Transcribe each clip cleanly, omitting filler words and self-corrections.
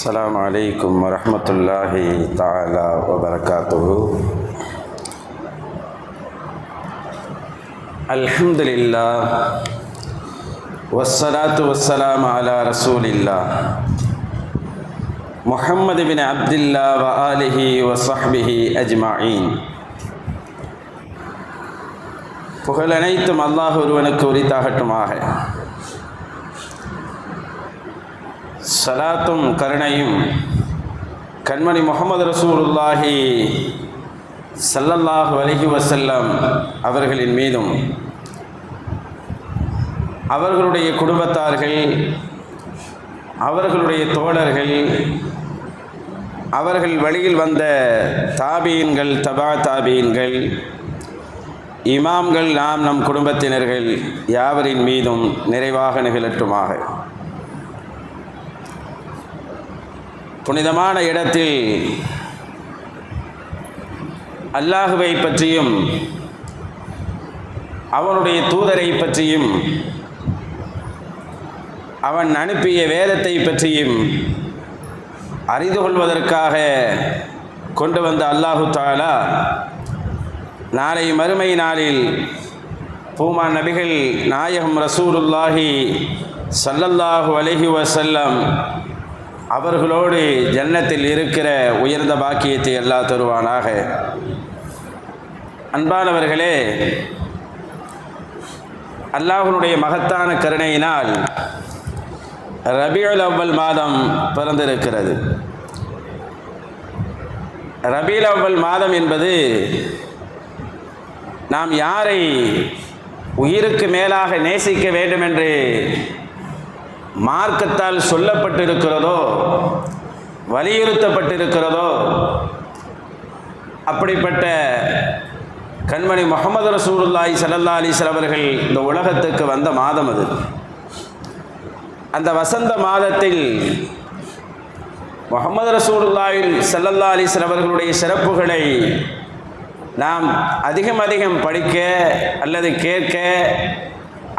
السلام عليكم ورحمة الله تعالى وبركاته. الحمد لله والصلاة والسلام على رسول الله محمد بن عبد الله وآله وصحبه أجمعين. புகழ் அனைத்தும் அல்லாஹ் ஒருவனுக்கு உரித்தாகட்டுமாக. சலாத்தும் கருணையும் கண்மணி முஹம்மது ரசூலுல்லாஹி ஸல்லல்லாஹு அலைஹி வஸல்லம் அவர்களின் மீதும் அவர்களுடைய குடும்பத்தார்கள், அவர்களுடைய தோழர்கள், அவர்கள் வழியில் வந்த தாபீன்கள், தபா தாபீன்கள், இமாம்கள், நம் குடும்பத்தினர்கள் யாவரின் மீதும் நிறைவாக நிகழட்டுமாக. புனிதமான இடத்தில் அல்லாஹுவை பற்றியும் அவனுடைய தூதரை பற்றியும் அவன் அனுப்பிய வேதத்தை பற்றியும் அறிந்து கொள்வதற்காக கொண்டு வந்த அல்லாஹு தஆலா நாளை மறுமை நாளில் பூமா நபிகள் நாயகம் ரசூலுல்லாஹி ஸல்லல்லாஹு அலைஹி வஸல்லம் அவர்களோடு ஜன்னத்தில் இருக்கிற உயர்ந்த பாக்கியத்தை அல்லாஹ் தருவானாக. அன்பானவர்களே, அல்லாஹ்வுடைய மகத்தான கருணையினால் ரபியுல் அவ்வல் மாதம் பிறந்திருக்கிறது. ரபியுல் அவ்வல் மாதம் என்பது நாம் யாரை உயிருக்கு மேலாக நேசிக்க வேண்டும் என்று மார்க்கத்தால் சொல்லப்பட்டிருக்கிறதோ, வலியுறுத்தப்பட்டிருக்கிறதோ, அப்படிப்பட்ட கண்மணி முஹம்மது ரசூலுல்லாஹி ஸல்லல்லாஹு அலைஹி வஸல்லம் அவர்கள் இந்த உலகத்துக்கு வந்த மாதம் அது. அந்த வசந்த மாதத்தில் முஹம்மது ரசூலுல்லாஹி ஸல்லல்லாஹு அலைஹி வஸல்லம் அவர்களுடைய சிறப்புகளை நாம் அதிகம் படிக்க அல்லது கேட்க,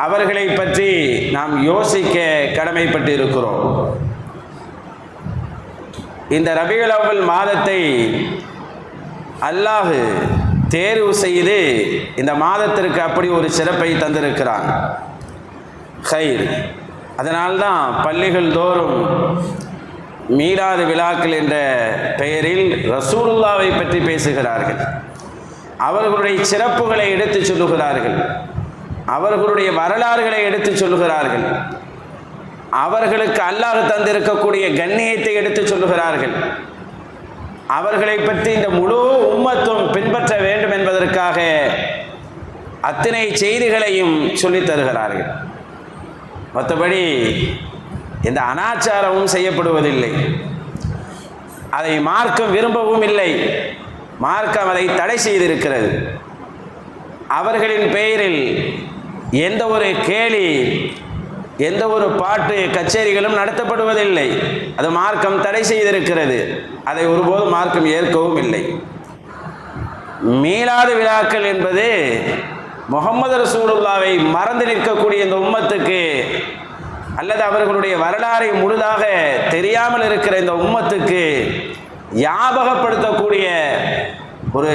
அவர்களை பற்றி நாம் யோசிக்க கடமைப்பட்டு இருக்கிறோம். இந்த ரபியுல் அவ்வல் மாதத்தை அல்லாஹ் தேர்வு செய்து இந்த மாதத்திற்கு அப்படி ஒரு சிறப்பை தந்திருக்கிறான். ஹைர். அதனால்தான் பள்ளிகள் தோறும் மீலாது விழாக்கள் என்ற பெயரில் ரசூலுல்லாவை பற்றி பேசுகிறார்கள். அவர்களுடைய சிறப்புகளை எடுத்து சொல்லுகிறார்கள், அவர்களுடைய வரலாறுகளை எடுத்து சொல்லுகிறார்கள், அவர்களுக்கு அல்லாஹ் தந்திருக்கக்கூடிய கண்ணியத்தை எடுத்து சொல்லுகிறார்கள். அவர்களை பற்றி இந்த முழு உம்மத்தும் பின்பற்ற வேண்டும் என்பதற்காக அத்தனை செய்திகளையும் சொல்லித் தருகிறார்கள். மற்றபடி எந்த அனாச்சாரமும் செய்யப்படுவதில்லை, அதை மார்க்கம் விரும்பவும் இல்லை. மார்க்கம் அதை தடை செய்திருக்கிறது. அவர்களின் பெயரில் எந்த ஒரு கேலி, எந்த ஒரு பாட்டு கச்சேரிகளும் நடத்தப்படுவதில்லை. அது மார்க்கம் தடை செய்திருக்கிறது. அதை ஒருபோதும் மார்க்கம் ஏற்கவும் இல்லை. மீலாது விழாக்கள் என்பது முஹம்மது ரசூலுல்லாவை மறந்து நிற்கக்கூடிய இந்த உம்மத்துக்கு, அல்லது அவர்களுடைய வரலாறை முழுதாக தெரியாமல் இருக்கிற இந்த உம்மத்துக்கு ஞாபகப்படுத்தக்கூடிய ஒரு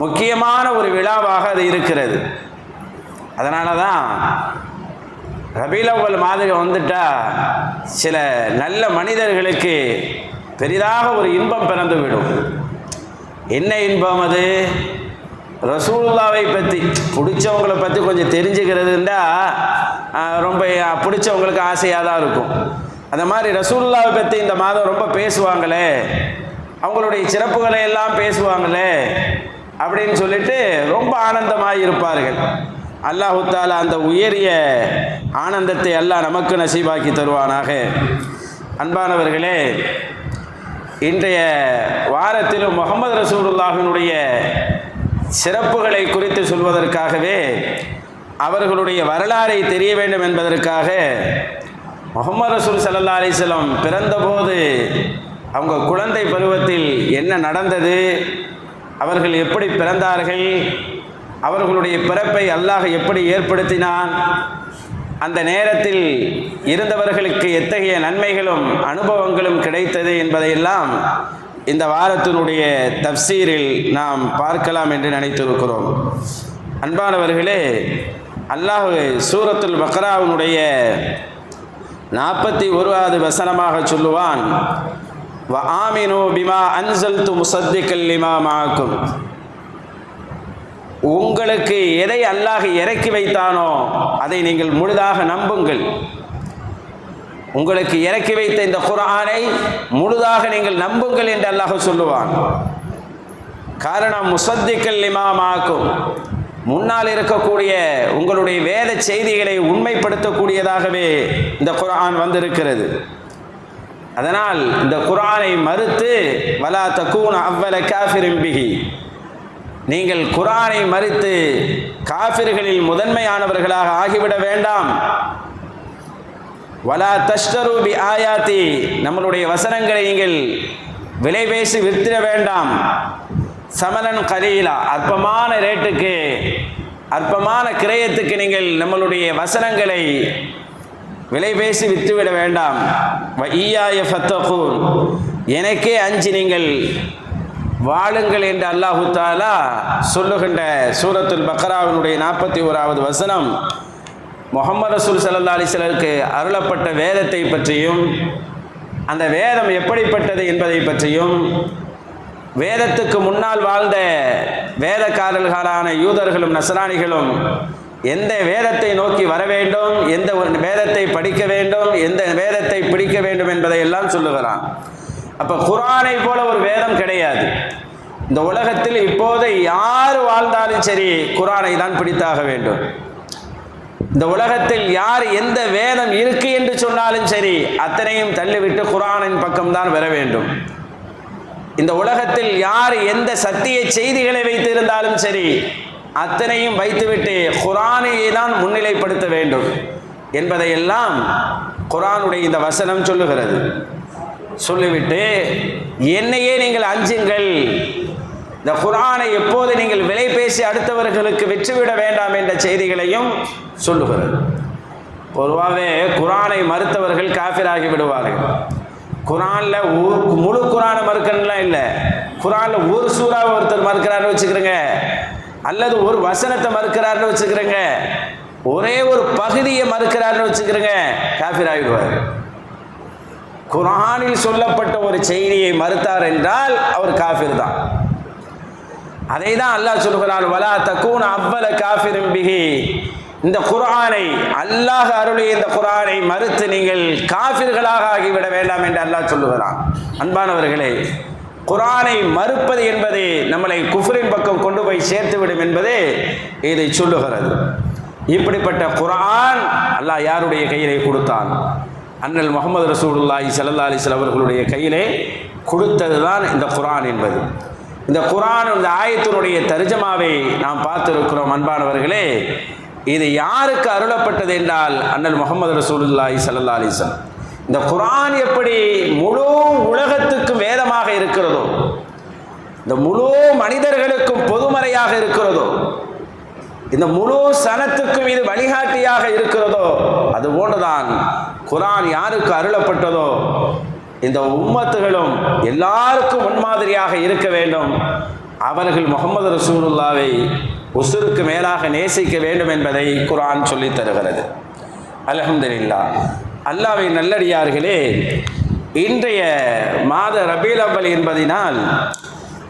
முக்கியமான ஒரு விழாவாக அது இருக்கிறது. அதனால தான் ரபியுல் அவ்வல் மாதம் வந்துட்டா சில நல்ல மனிதர்களுக்கு பெரிதாக ஒரு இன்பம் பிறந்துவிடும். என்ன இன்பம் அது? ரசூலுல்லாவை பற்றி, பிடிச்சவங்களை பற்றி கொஞ்சம் தெரிஞ்சுக்கிறதுண்டா ரொம்ப பிடிச்சவங்களுக்கு ஆசையாக தான் இருக்கும். அந்த மாதிரி ரசூலுல்லாவை பற்றி இந்த மாதம் ரொம்ப பேசுவாங்களே, அவங்களுடைய சிறப்புகளை எல்லாம் பேசுவாங்களே அப்படின்னு சொல்லிட்டு ரொம்ப ஆனந்தமாக இருப்பார்கள். அல்லாஹு தஆலா அந்த உயரிய ஆனந்தத்தை அல்லாஹ் நமக்கு நசீபாக்கி தருவானாக. அன்பானவர்களே, இன்றைய வாரத்திலும் முஹம்மது ரசூலுல்லாஹினுடைய சிறப்புகளை குறித்து சொல்வதற்காகவே, அவர்களுடைய வரலாறை தெரிய வேண்டும் என்பதற்காக, முஹம்மது ரசூல் ஸல்லல்லாஹு அலைஹி வஸல்லம் பிறந்தபோது அவங்க குழந்தை பருவத்தில் என்ன நடந்தது, அவர்கள் எப்படி பிறந்தார்கள், அவர்களுடைய பிறப்பை அல்லாஹ் எப்படி ஏற்படுத்தினான், அந்த நேரத்தில் இருந்தவர்களுக்கு எத்தகைய நன்மைகளும் அனுபவங்களும் கிடைத்தது என்பதையெல்லாம் இந்த வாரத்தினுடைய தப்சீரில் நாம் பார்க்கலாம் என்று நினைத்திருக்கிறோம். அன்பானவர்களே, அல்லாஹ் சூரத்துல் பக்ராவினுடைய 41வது வசனமாக சொல்லுவான், வ ஆமினு பிமா அன்சல்து முசத்திக்கல் லிமா மாக்கும். உங்களுக்கு எதை அல்லாஹ் இறக்கி வைத்தானோ அதை நீங்கள் முழுதாக நம்புங்கள். உங்களுக்கு இறக்கி வைத்த இந்த குர்ஆனை முழுதாக நீங்கள் நம்புங்கள் என்று அல்லாஹ் சொல்லுவான். காரணம், முசத்திக்கல் லிமா மாக்கும், முன்னால் இருக்கக்கூடிய உங்களுடைய வேத செய்திகளை உண்மைப்படுத்தக்கூடியதாகவே இந்த குர்ஆன் வந்திருக்கிறது. அதனால் இந்த குர்ஆனை மறுத்து வலா தகூன அவ்வல காஃபிரின் பிஹி, நீங்கள் குர்ஆனை மறுத்து காஃபிர்களில் முதன்மையானவர்களாக ஆகிவிட வேண்டாம். வலா தஷ்தரு பி ஆயாத்தி, நம்மளுடைய வசனங்களை நீங்கள் விலை பேசி விற்திட வேண்டாம். சமனன் கலீலா, அற்பமான ரேட்டுக்கு, அற்பமான கிரயத்துக்கு நீங்கள் நம்மளுடைய வசனங்களை விலை பேசி விற்றுவிட வேண்டாம். வ ஈயாய ஃபத்தகூன், எனக்கே அஞ்சி நீங்கள் வாழுங்கள் என்று அல்லாஹு தஆலா சொல்லுகின்ற சூரத்துல் பக்ராவினுடைய 41வது வசனம் முஹம்மது ரசூல் ஸல்லல்லாஹு அலைஹி வஸல்லமுக்கு அருளப்பட்ட வேதத்தை பற்றியும், அந்த வேதம் எப்படிப்பட்டது என்பதை பற்றியும், வேதத்துக்கு முன்னால் வாழ்ந்த வேதக்காரர்களான யூதர்களும் நஸ்ரானிகளும் எந்த வேதத்தை நோக்கி வர வேண்டும், எந்த ஒரு வேதத்தை படிக்க வேண்டும், எந்த வேதத்தை பிடிக்க வேண்டும் என்பதை எல்லாம் சொல்லுகிறான். அப்போ குர்ஆனை போல ஒரு வேதம் கிடையாது. இந்த உலகத்தில் இப்போது யார் வாழ்ந்தாலும் சரி குர்ஆனை தான் பிடித்தாக வேண்டும். இந்த உலகத்தில் யார் எந்த வேதம் இருக்கு என்று சொன்னாலும் சரி அத்தனையும் தள்ளிவிட்டு குர்ஆனின் பக்கம்தான் வர வேண்டும். இந்த உலகத்தில் யார் எந்த சத்திய செய்திகளை வைத்திருந்தாலும் சரி அத்தனையும் வைத்துவிட்டு குர்ஆனையே தான் முன்னிலைப்படுத்த வேண்டும் என்பதையெல்லாம் குர்ஆனுடைய இந்த வசனம் சொல்லுகிறது. சொல்லிவிட்டு என்னையே நீங்கள் அஞ்சுங்கள், இந்த குர்ஆனை எப்போது நீங்கள் விலை பேசி அடுத்தவர்களுக்கு விற்றுவிட வேண்டாம் என்ற செய்திகளையும் சொல்லுகிறது. பொதுவாகவே குர்ஆனை மறுத்தவர்கள் காஃபிராகி விடுவார்கள். குர்ஆன்ல முழு குர்ஆனை மறுக்கணும்லாம் இல்லை. குர்ஆன்ல ஒரு சூறாவை ஒருத்தர் மறுக்கிறாருன்னு வச்சுக்கிறேங்க, அல்லது ஒரு வசனத்தை மறுக்கிறாருன்னு வச்சுக்கிறேங்க, ஒரே ஒரு பகுதியை மறுக்கிறாருன்னு வச்சுக்கிறேங்க, காஃபிராகிடுவார். குர்ஆனில் சொல்லப்பட்ட ஒரு செய்தியை மறுத்தார் என்றால் அவர் காஃபிர் தான். அதை தான் அல்லாஹ் சொல்கிறான், வலா தகூன அவ்வல காஃபிரின் பிஹி, இந்த குர்ஆனை அல்லாஹ் அருளிய இந்த குர்ஆனை மறுத்து நீங்கள் காஃபிர்களாக ஆகிவிட வேண்டாம் என்று அல்லாஹ் சொல்லுகிறான். அன்பானவர்களே, குர்ஆனை மறுப்பது என்பது நம்மளை குஃப்ரின் பக்கம் கொண்டு போய் சேர்த்துவிடும் என்பதே இதை சொல்லுகிறது. இப்படிப்பட்ட குர்ஆன் அல்லாஹ் யாருடைய கையிலே கொடுத்தான்? அண்ணல் முஹம்மது ரசூலுல்லாஹி ஸல்லல்லாஹு அலைஹி வஸல்லம் அவர்களுடைய கையிலே கொடுத்தது தான் இந்த குர்ஆன் என்பது. இந்த குர்ஆன், இந்த ஆயத்தினுடைய தர்ஜமாவை நாம் பார்த்திருக்கிறோம். அன்பானவர்களே, இது யாருக்கு அருளப்பட்டது என்றால் அண்ணல் முஹம்மது ரசூலுல்லாஹி ஸல்லல்லாஹு அலைஹி வஸல்லம். இந்த குர்ஆன் எப்படி முழு உலகத்துக்கும் வேதமாக இருக்கிறதோ, இந்த முழு மனிதர்களுக்கும் பொதுமறையாக இருக்கிறதோ, இந்த முழு சனத்துக்கும் இது வழிகாட்டியாக இருக்கிறதோ, அது போன்றுதான் குர்ஆன் யாருக்கு அருளப்பட்டதோ இந்த உம்மத்துகளும் எல்லாருக்கும் முன்மாதிரியாக இருக்க வேண்டும். அவர்கள் முஹம்மது ரசூலுல்லாவை உசுருக்கு மேலாக நேசிக்க வேண்டும் என்பதை குர்ஆன் சொல்லித் தருகிறது. அல்ஹம்துலில்லாஹ். அல்லாஹ்வின் நல்லடியார்களே, இன்றைய மாத ரபீல் அவ்வல் என்பதினால்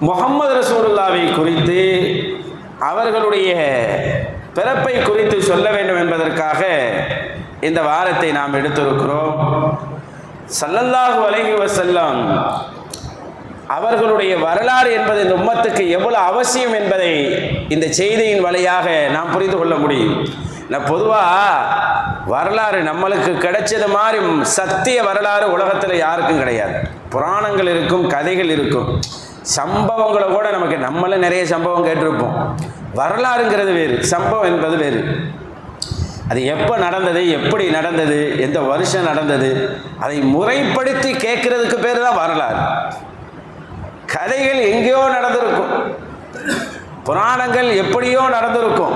முஹம்மது ரசூலுல்லாவை குறித்து, அவர்களுடைய பிறப்பை குறித்து சொல்ல வேண்டும் என்பதற்காக இந்த வாரத்தை நாம் எடுத்திருக்கிறோம். ஸல்லல்லாஹு அலைஹி வஸல்லம் அவர்களுடைய வரலாறு என்பது இந்த உம்மத்துக்கு எவ்வளவு அவசியம் என்பதை இந்த செய்தியின் வழியாக நாம் புரிந்து கொள்ள முடியும். பொதுவாக வரலாறு நம்மளுக்கு கிடைச்சது மாதிரி சத்திய வரலாறு உலகத்தில் யாருக்கும் கிடையாது. புராணங்கள் இருக்கும், கதைகள் இருக்கும், சம்பவங்களை கூட நமக்கு நம்மளும் நிறைய சம்பவம் கேட்டிருப்போம். வரலாறுங்கிறது வேறு, சம்பவம் என்பது வேறு. அது எப்போ நடந்தது, எப்படி நடந்தது, எந்த வருஷம் நடந்தது, அதை முறைப்படுத்தி கேட்கறதுக்கு பேர் தான் வரலாறு. கதைகள் எங்கேயோ நடந்திருக்கும், புராணங்கள் எப்படியோ நடந்திருக்கும்.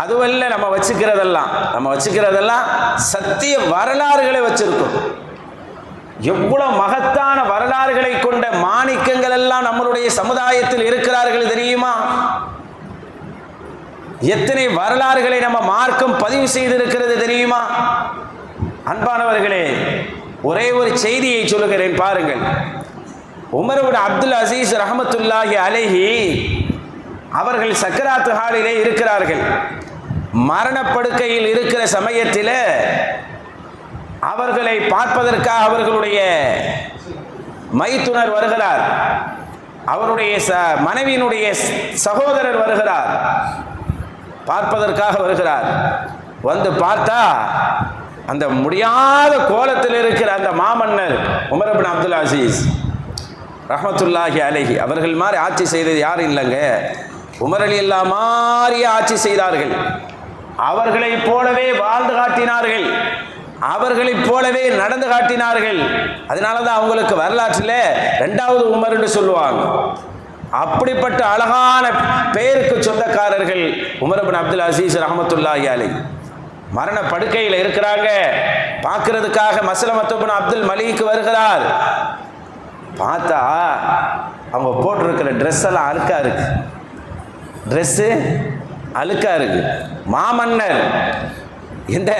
அதுவல்ல நம்ம வச்சுக்கிறதெல்லாம் சத்திய வரலாறுகளை வச்சிருக்கோம். எவ்வளவு மகத்தான வரலாறுகளை கொண்ட மாணிக்கங்கள் எல்லாம் நம்மளுடைய சமுதாயத்தில் இருக்கிறார்கள் தெரியுமா? எத்தனை வரலாறுகளை நம்ம மார்க்கம் பதிவு செய்திருக்கிறது தெரியுமா? அன்பானவர்களே, ஒரே ஒரு செய்தியை சொல்லுகிறேன் பாருங்கள். உமர் இப்னு அப்துல் அசீஸ் ரஹ்மத்துல்லாஹி அலைஹி அவர்கள் சக்கராத்து ஹாலிலே இருக்கிறார்கள். மரணப்படுக்கையில் இருக்கிற சமயத்தில் அவர்களை பார்ப்பதற்காக அவர்களுடைய மைத்துனர் வருகிறார். அவருடைய மனைவியினுடைய சகோதரர் வருகிறார், பார்ப்பதற்காக வருகிறார். வந்து பார்த்தா அந்த முடியாத கோலத்தில் இருக்கிற அந்த மாமன்னர் உமர் இப்னு அப்துல் அசீஸ் ரஹ்மத்துல்லாஹி அலைஹி அவர்கள் மாதிரி ஆட்சி செய்தது யாரும் இல்லைங்க. உமர் ரலியல்லாஹு மாதிரியே ஆட்சி செய்தார்கள். அவர்களைப் போலவே வாழ்ந்து காட்டினார்கள், அவர்களைப் போலவே நடந்து காட்டினார்கள். அதனால தான் அவங்களுக்கு வரலாற்றில் 2வது உமர் என்று சொல்லுவாங்க. அப்படிப்பட்ட அழகான பெயருக்கு சொந்தக்காரர்கள் உமர் இப்னு அப்துல் அசீஸ் ரஹ்மத்துல்லாஹி அலைஹி. மரண படுக்கையில் இருக்கிறாங்க. பார்க்கறதுக்காக மஸ்லமத் இப்னு அப்துல் மலீக் வருகிறார். பார்த்தா அவங்க போட்டிருக்கிற ட்ரெஸ் எல்லாம் அழுக்கா இருக்கு. ட்ரெஸ்ஸு அழுக்கா இருக்கு. மாமன்னர் இந்த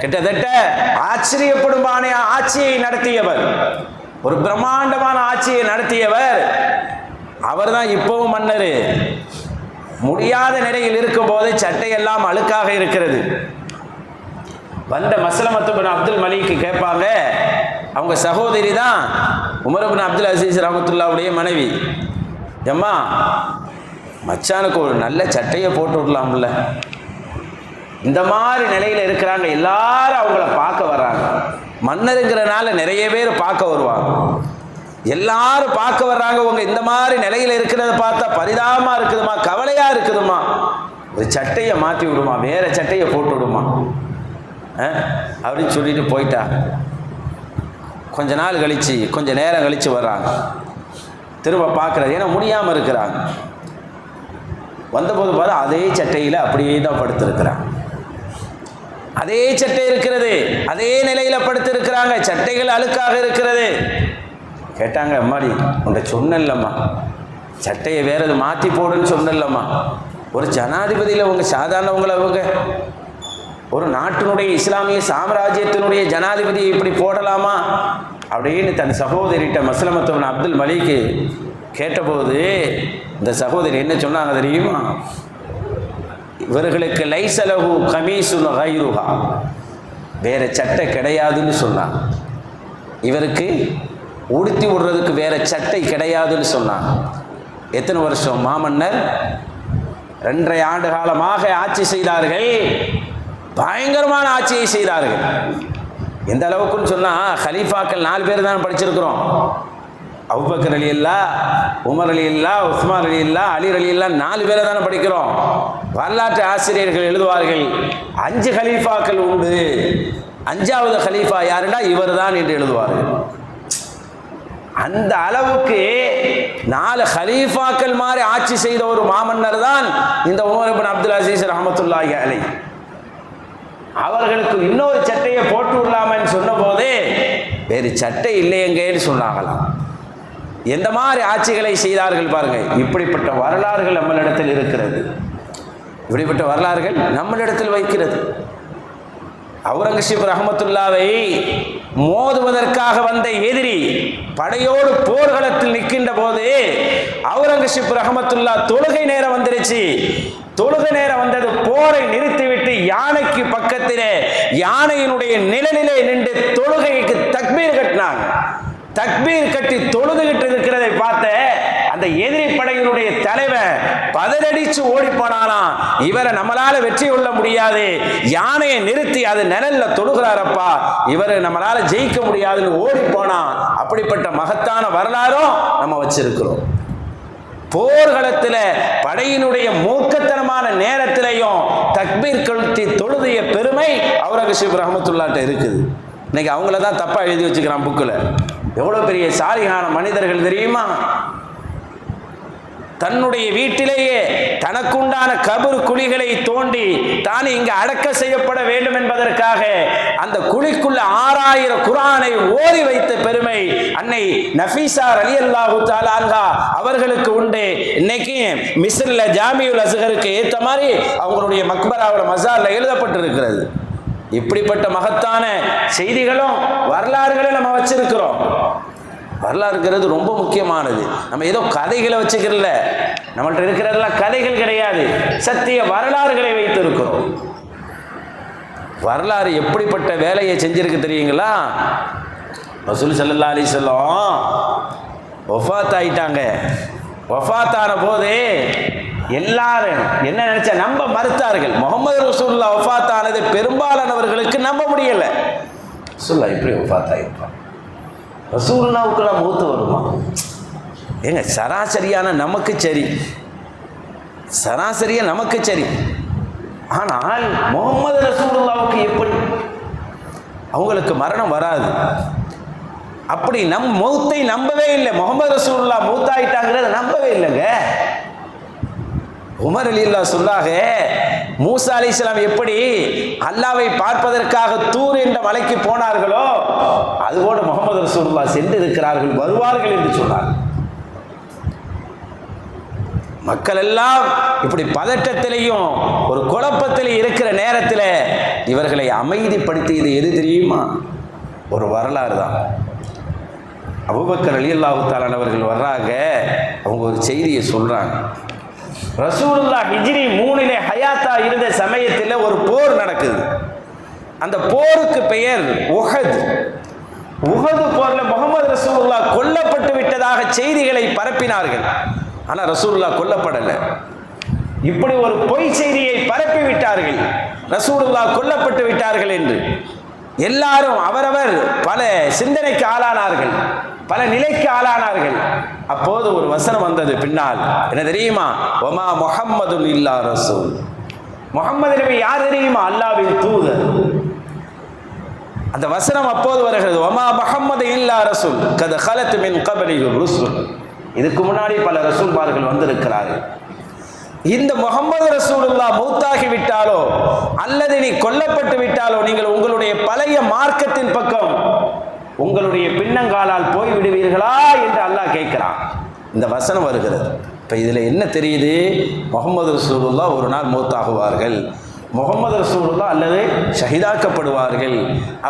கிட்டத்தட்ட ஆச்சரியப்படுமான ஆட்சியை நடத்தியவர், ஒரு பிரம்மாண்டமான ஆட்சியை நடத்தியவர் அவர் தான் இப்பவும் மன்னர். முடியாத நிலையில் இருக்கும் போது சட்டையெல்லாம் அழுக்காக இருக்கிறது. வந்த மஸ்லமத் இப்னு அப்துல் மலீக் கேட்பாங்க, அவங்க சகோதரி தான் உமர் இப்னு அப்துல் அசீஸ் ரஹ்மத்துல்லாஹுடைய மனைவி. அம்மா, மச்சானுக்கு ஒரு நல்ல சட்டையை போட்டு விடலாம்ல. இந்த மாதிரி நிலையில் இருக்கிறாங்க. எல்லாரும் அவங்கள பார்க்க வர்றாங்க. மன்னருங்கிறனால நிறைய பேர் பார்க்க வருவாங்க. எல்லாரும் பார்க்க வர்றாங்க. உங்க இந்த மாதிரி நிலையில் இருக்கிறத பார்த்தா பரிதாபமா இருக்குதுமா, கவலையா இருக்குதுமா, ஒரு சட்டையை மாற்றி விடுமா, வேற சட்டையை போட்டு விடுமா அப்படின்னு சொல்லிட்டு போயிட்டா. கொஞ்ச நாள் கழிச்சு, கொஞ்ச நேரம் கழிச்சு வர்றாங்க. திரும்ப பார்க்கறது, ஏன்னா முடியாமல் இருக்கிறாங்க. வந்தபோது பார்த்தா அதே சட்டையில் அப்படியே தான் படுத்திருக்கிறாங்க. அதே சட்டை இருக்கிறது, அதே நிலையில் படுத்திருக்கிறாங்க. சட்டைகள் அழுக்காக இருக்கிறது. கேட்டாங்க, அம்மாடி உன்னை சொன்னல்லம்மா, சட்டையை வேற எது மாற்றி போடுன்னு சொன்னல்லம்மா. ஒரு ஜனாதிபதியில் உங்க சாதாரணவங்களை, அவங்க ஒரு நாட்டினுடைய இஸ்லாமிய சாம்ராஜ்யத்தினுடைய ஜனாதிபதி இப்படி போடலாமா அப்படின்னு தன் சகோதரிட்ட மஸ்லமத் இப்னு அப்துல் மலீக் கேட்டபோது இந்த சகோதரி என்ன சொன்னாங்க தெரியுமா? இவர்களுக்கு லைசலஹு கமீசுன் கைருஹா, வேற சட்டை கிடையாதுன்னு சொன்னாங்க. இவருக்கு உடுத்தி விடுறதுக்கு வேற சட்டை கிடையாதுன்னு சொன்னாங்க. எத்தனை வருஷம் மாமன்னர்? 2.5 ஆண்டு காலமாக ஆட்சி செய்தார்கள். பயங்கரமான ஆட்சியை செய்தார்கள். எந்த அளவுக்குன்னு சொன்னால், ஹலீஃபாக்கள் 4 பேர் தான் படிச்சிருக்கிறோம். அபூபக்கர் ரலியல்லாஹ், உமர் ரலியல்லாஹ், உஸ்மான் ரலியல்லாஹ், அலி ரலியல்லாஹ் 4 பேரை தானே படிக்கிறோம். வரலாற்று ஆசிரியர்கள் எழுதுவார்கள் 5 ஹலீஃபாக்கள் உண்டு, 5வது ஹலீஃபா யாருன்னா இவர் தான் என்று எழுதுவார்கள். அந்த அளவுக்கு 4 ஹலீஃபாக்கள் மாதிரி ஆட்சி செய்த ஒரு மாமன்னர் தான் இந்த உமர் இப்னு அப்துல் அசீஸ் ரஹ்மத்துல்லாஹி அலைஹி. அவர்களுக்கு இன்னொரு சட்டையை போட்டு விடலாமன்னு சொன்ன போதே வேறு சட்டை இல்லையங்கன்னு சொன்னாங்களாம். எந்த மாதிரி ஆட்சிகளை செய்தார்கள் பாருங்க. இப்படிப்பட்ட வரலாறுகள் நம்மளிடத்தில் இருக்கிறது. இப்படிப்பட்ட வரலாறுகள் நம்மளிடத்தில் வைக்கிறது. அவுரங்கசீப் ரஹ்மத்துல்லாவை மோதுவதற்காக வந்த எதிரி படையோடு போர்க்களத்தில் நிற்கின்ற போது அவுரங்கசீப் ரஹ்மத்துல்லா தொழுகை நேரம் வந்துருச்சு. தொழுகை நேரம் வந்தது. போரை நிறுத்திவிட்டு யானைக்கு பக்கத்திலே யானையினுடைய நிழலிலே நின்று தொழுகைக்கு தக்பீர் கட்டினாங்க. தக்பீர் கட்டி தொழுதுகிட்டு இருக்கிறதை பார்த்த அந்த எதிரி படையினுடைய தலைவன் பதறடிச்சு ஓடி போனாலாம். இவரை நம்மளால வெற்றி கொள்ள முடியாது, யானையை நிறுத்தி அது நிழல்ல தொழுகிறாரப்பா, இவரை நம்மளால ஜெயிக்க முடியாதுன்னு ஓடி போனான். அப்படிப்பட்ட மகத்தான வரலாறும் நம்ம வச்சிருக்கிறோம். போர்க்களத்தில் படையினுடைய மூர்க்கத்தனமான நேரத்திலையும் தக்பீர் கழுத்தி தொழுதிய பெருமை அவுரங்கசீப் ரஹ்மத்துல்லாஹ்ட்ட இருக்குது. இன்னைக்கு அவங்கள தான் தப்பா எழுதி வச்சுக்கிறான் புக்கில். எவ்வளவு பெரிய சாலிகான மனிதர்கள் தெரியுமா? தன்னுடைய வீட்டிலேயே தனக்குண்டான கபர் குழிகளை தோண்டி தான் இங்கு அடக்க செய்யப்பட வேண்டும் என்பதற்காக அந்த குழிக்குள்ள 6000 குர்ஆனை ஓதி வைத்த பெருமை அன்னை நஃபீசா ரலியல்லாஹு தஆலா அன்ஹா அவர்களுக்கு உண்டு. இன்னைக்கு மிஸ்ரில் ஜாமியுல் அஸ்கருக்கு ஏற்ற மாதிரி அவங்களுடைய மக்பராவில் மஸார்ல எழுதப்பட்டிருக்கிறது. இப்படிப்பட்ட மகத்தான செய்திகளும் வரலாறுகளும் நம்ம வச்சிருக்கிறோம். வரலாறுங்கிறது ரொம்ப முக்கியமானது. நம்ம ஏதோ கதைகளை வச்சுக்கிறல, நம்மள்ட்ட இருக்கிறதெல்லாம் கதைகள் கிடையாது, சத்திய வரலாறுகளை வைத்திருக்கிறோம். வரலாறு எப்படிப்பட்ட வேலையை செஞ்சிருக்கு தெரியுங்களா? ரசூல் ஸல்லல்லாஹு அலைஹி வஸல்லம் வஃபாத் ஆயிட்டாங்க. வஃபாத்தான போது எல்லாரும் என்ன நினைச்சா நம்ப மறுத்தார்கள். முகமது ரசூலுல்லாஹ் வஃபாத் ஆனது பெரும்பாலானவர்களுக்கு நம்ப முடியல. ரசூலுல்லாஹ் எப்படி வஃபாத் ஆயிருப்பாங்க? ரசூலுல்லாஹ்வுக்குலாம் மூத்து வருமா? ஏங்க சராசரியான நமக்கு சரி, சராசரியா நமக்கு சரி, ஆனால் முகமது ரசூலுல்லாஹ்வுக்கு எப்படி? அவங்களுக்கு மரணம் வராது. அப்படி மௌத்தை நம்பவே இல்லை. முகமது ரசூலுல்லாஹ் மூத்தாயிட்டாங்கிறத நம்பவே இல்லைங்க. உமர் ரலியல்லாஹு சொன்னாங்க, மூசா அலைஹிஸ்ஸலாம் எப்படி அல்லாஹ்வை பார்ப்பதற்காக தூர் என்ற மலைக்கு போனார்களோ அதுபோல முகமது ரசூலுல்லாஹ் சென்று இருக்கிறார்கள், வருவார்கள் என்று சொன்னார். மக்கள் எல்லாம் இப்படி பதட்டத்திலையும் ஒரு குழப்பத்திலே இருக்கிற நேரத்தில் இவர்களை அமைதிப்படுத்தியது எது தெரியுமா? ஒரு வரலாறு தான். அபூபக்கர் ரலியல்லாஹு தஆலா அவர்கள் வர்றாங்க, அவங்க ஒரு செய்தியை சொல்றாங்க. ரசூலுல்லாஹ் ஹிஜ்ரி 3 ஹயாத்தா இருந்த சமயத்தில் ஒரு போர் நடக்குது. அந்த போருக்கு பெயர் உஹத். உஹது போர்ல முகமது ரசூலுல்லாஹ் கொல்லப்பட்டு விட்டதாக செய்திகளை பரப்பினார்கள். ஆனால் ரசூலுல்லாஹ் கொல்லப்படலை. இப்படி ஒரு பொய் செய்தியை பரப்பி விட்டார்கள், ரசூலுல்லாஹ் கொல்லப்பட்டு விட்டார்கள் என்று. எல்லாரும் அவரவர் பல சிந்தனைக்கு ஆளானார்கள், பல நிலைக்கு ஆளானார்கள். அப்போது ஒரு வசனம் வந்தது பின்னால், என்ன தெரியுமா? வமா முஹம்மதுன் இல்லா ரசூல். முஹம்மது நபி யார் தெரியுமா? அல்லாஹ்வின் தூதர். அந்த வசனம் அப்போது வருகிறது, வமா முஹம்மது இல்லா ரசூல் கத் ஹலத் மின் கப்லிஹி ருசுல். இதுக்கு முன்னாடி பல ரசூல்மார்கள் வந்திருக்கிறார்கள். இந்த முகமது ரசூலுல்லாஹ் மௌத்தாகி விட்டாலோ அல்லது நீ கொல்லப்பட்டு விட்டாலோ நீங்கள் உங்களுடைய பழைய மார்க்கத்தின் பக்கம் உங்களுடைய பின்னங்காலால் போய் விடுவீர்களா என்று அல்லாஹ் கேட்கிறான். இந்த வசனம் வருகிறது. இப்போ இதில் என்ன தெரியுது? முகமது ரசூலுல்லாஹ் ஒரு நாள் மௌத்தாகுவார்கள், முகமது ரசூலுல்லாஹ் அல்லது ஷஹீதாக்கப்படுவார்கள்.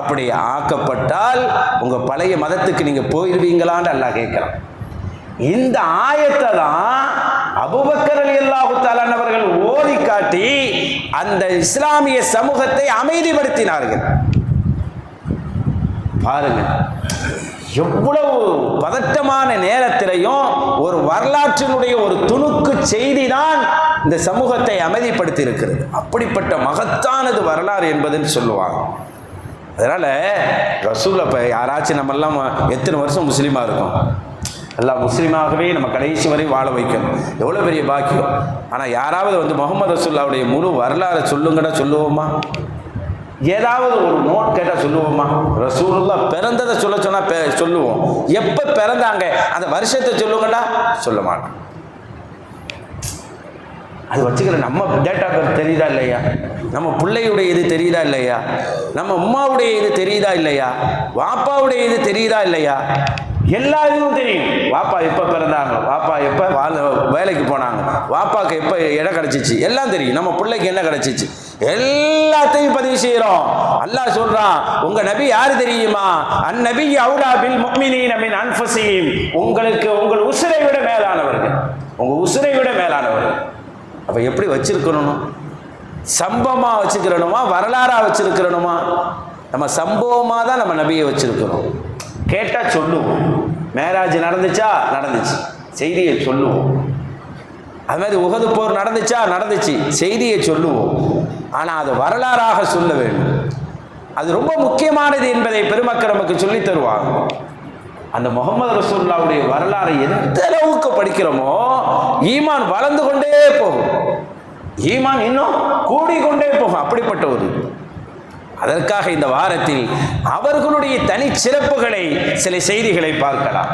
அப்படி ஆக்கப்பட்டால் உங்கள் பழைய மதத்துக்கு நீங்கள் போயிடுவீங்களான்னு அல்லாஹ் கேட்குறான். இந்த ஆயத்தை தான் அபூபக்கர் ரலியல்லாஹு தஆலா அவர்கள் ஓதி காட்டி அந்த இஸ்லாமிய சமூகத்தை அமைதிப்படுத்தினார்கள். பாருங்க, எவ்வளவு பதட்டமான நேரத்திலையும் ஒரு வரலாற்றினுடைய ஒரு துணுக்கு செய்தி தான் இந்த சமூகத்தை அமைதிப்படுத்தி இருக்கிறது. அப்படிப்பட்ட மகத்தானது வரலாறு என்பதுன்னு சொல்லுவாங்க. அதனால ரசூலை இப்போ யாராச்சும் நம்மெல்லாம் எத்தனை வருஷம் முஸ்லீமாக இருக்கும், எல்லாம் முஸ்லீமாகவே நம்ம கடைசி வரை வாழ வைக்கணும், எவ்வளோ பெரிய பாக்கியம். ஆனால் யாராவது வந்து முகமது ரசூலுல்லாஹ்வுடைய முழு வரலாறை சொல்லுங்கடா சொல்லுவோமா? ஏதாவது ஒரு நோட் கேட்டால் சொல்லுவோமா? ரசூலுல்லாஹ் பிறந்ததை சொல்ல சொன்னால் சொல்லுவோம். எப்போ பிறந்தாங்க அந்த வருஷத்தை சொல்லுங்கடா சொல்ல மாட்டோம். அது வச்சுக்கிற நம்ம டேட் ஆஃப் பர்த் தெரியுதா இல்லையா? நம்ம பிள்ளையுடைய இது தெரியுதா இல்லையா? நம்ம அம்மாவுடைய இது தெரியுதா இல்லையா? வாப்பாவுடைய இது தெரியுதா இல்லையா? எல்லா இதுவும் தெரியும். வாப்பா எப்போ பிறந்தாங்க, வாப்பா எப்போ வேலைக்கு போனாங்க, வாப்பாவுக்கு எப்போ இடம் கிடச்சிச்சு, எல்லாம் தெரியும். நம்ம பிள்ளைக்கு என்ன கிடச்சிச்சு எல்லாத்தையும் பதிவு செய்கிறோம். அல்லாஹ் சொல்றான், உங்க நபி யாரு தெரியுமா? அந்நபி அவுலா பில் முஃமினீன மின் அன்ஃபுஸிஹிம். உங்களுக்கு உங்கள் உசுரை விட மேலானவர்கள், உங்க உசுரை விட மேலானவர்கள். அப்போ எப்படி வச்சிருக்கணும்? சம்பவமாக வச்சுக்கிறணுமா, வரலாறாக வச்சிருக்கிறணுமா? நம்ம சம்பவமாக தான் நம்ம நபியை வச்சிருக்கிறோம். கேட்டால் சொல்லுவோம். மேராஜ் நடந்துச்சா? நடந்துச்சு, செய்தியை சொல்லுவோம். அது மாதிரி உஹது போர் நடந்துச்சா? நடந்துச்சு, செய்தியை சொல்லுவோம். ஆனால் அது வரலாறாக சொல்ல வேண்டும். அது ரொம்ப முக்கியமானது என்பதை பெருமக்கள் நமக்கு சொல்லி தருவாங்க. அந்த முகமது ரசூலுல்லாஹ்வுடைய வரலாறை எந்த அளவுக்கு படிக்கிறோமோ ஈமான் வளர்ந்து கொண்டே போகும், ஈமான் இன்னும் கூடிக்கொண்டே போகும். அப்படிப்பட்ட ஒரு அதற்காக இந்த வாரத்தில் அவர்களுடைய தனி சிறப்புகளை, சில செய்திகளை பார்க்கலாம்.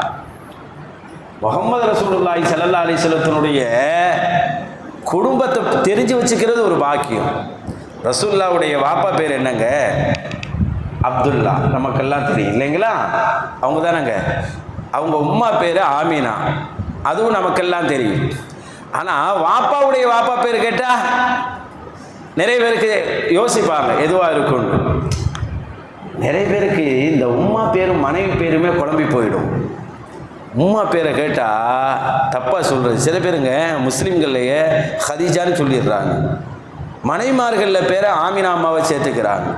முகமது ரசூலுல்லாஹி ஸல்லல்லாஹு அலைஹி வஸல்லத்தினுடைய குடும்பத்தை தெரிஞ்சு வச்சுக்கிறது ஒரு பாக்கியம். ரசூலுல்லாஹ்வுடைய வாப்பா பேர் என்னங்க? அப்துல்லா. நமக்கெல்லாம் தெரியும் இல்லைங்களா? அவங்க தானங்க. அவங்க உம்மா பேர் ஆமீனா, அதுவும் நமக்கெல்லாம் தெரியும். ஆனால் வாப்பாவுடைய வாப்பா பேர் கேட்டால் நிறைய பேருக்கு யோசிப்பாங்க எதுவாக இருக்குன்னு. நிறைய பேருக்கு இந்த உம்மா பேரும் மனைவி பேருமே குழம்பி போயிடும். உம்மா பேரை கேட்டால் தப்பாக சொல்கிறது. சில பேருங்க முஸ்லீம்கள்லையே ஹதீஜான்னு சொல்லிடுறாங்க, மனைவிமார்களில் பேரை ஆமினா அம்மாவை சேர்த்துக்கிறாங்க.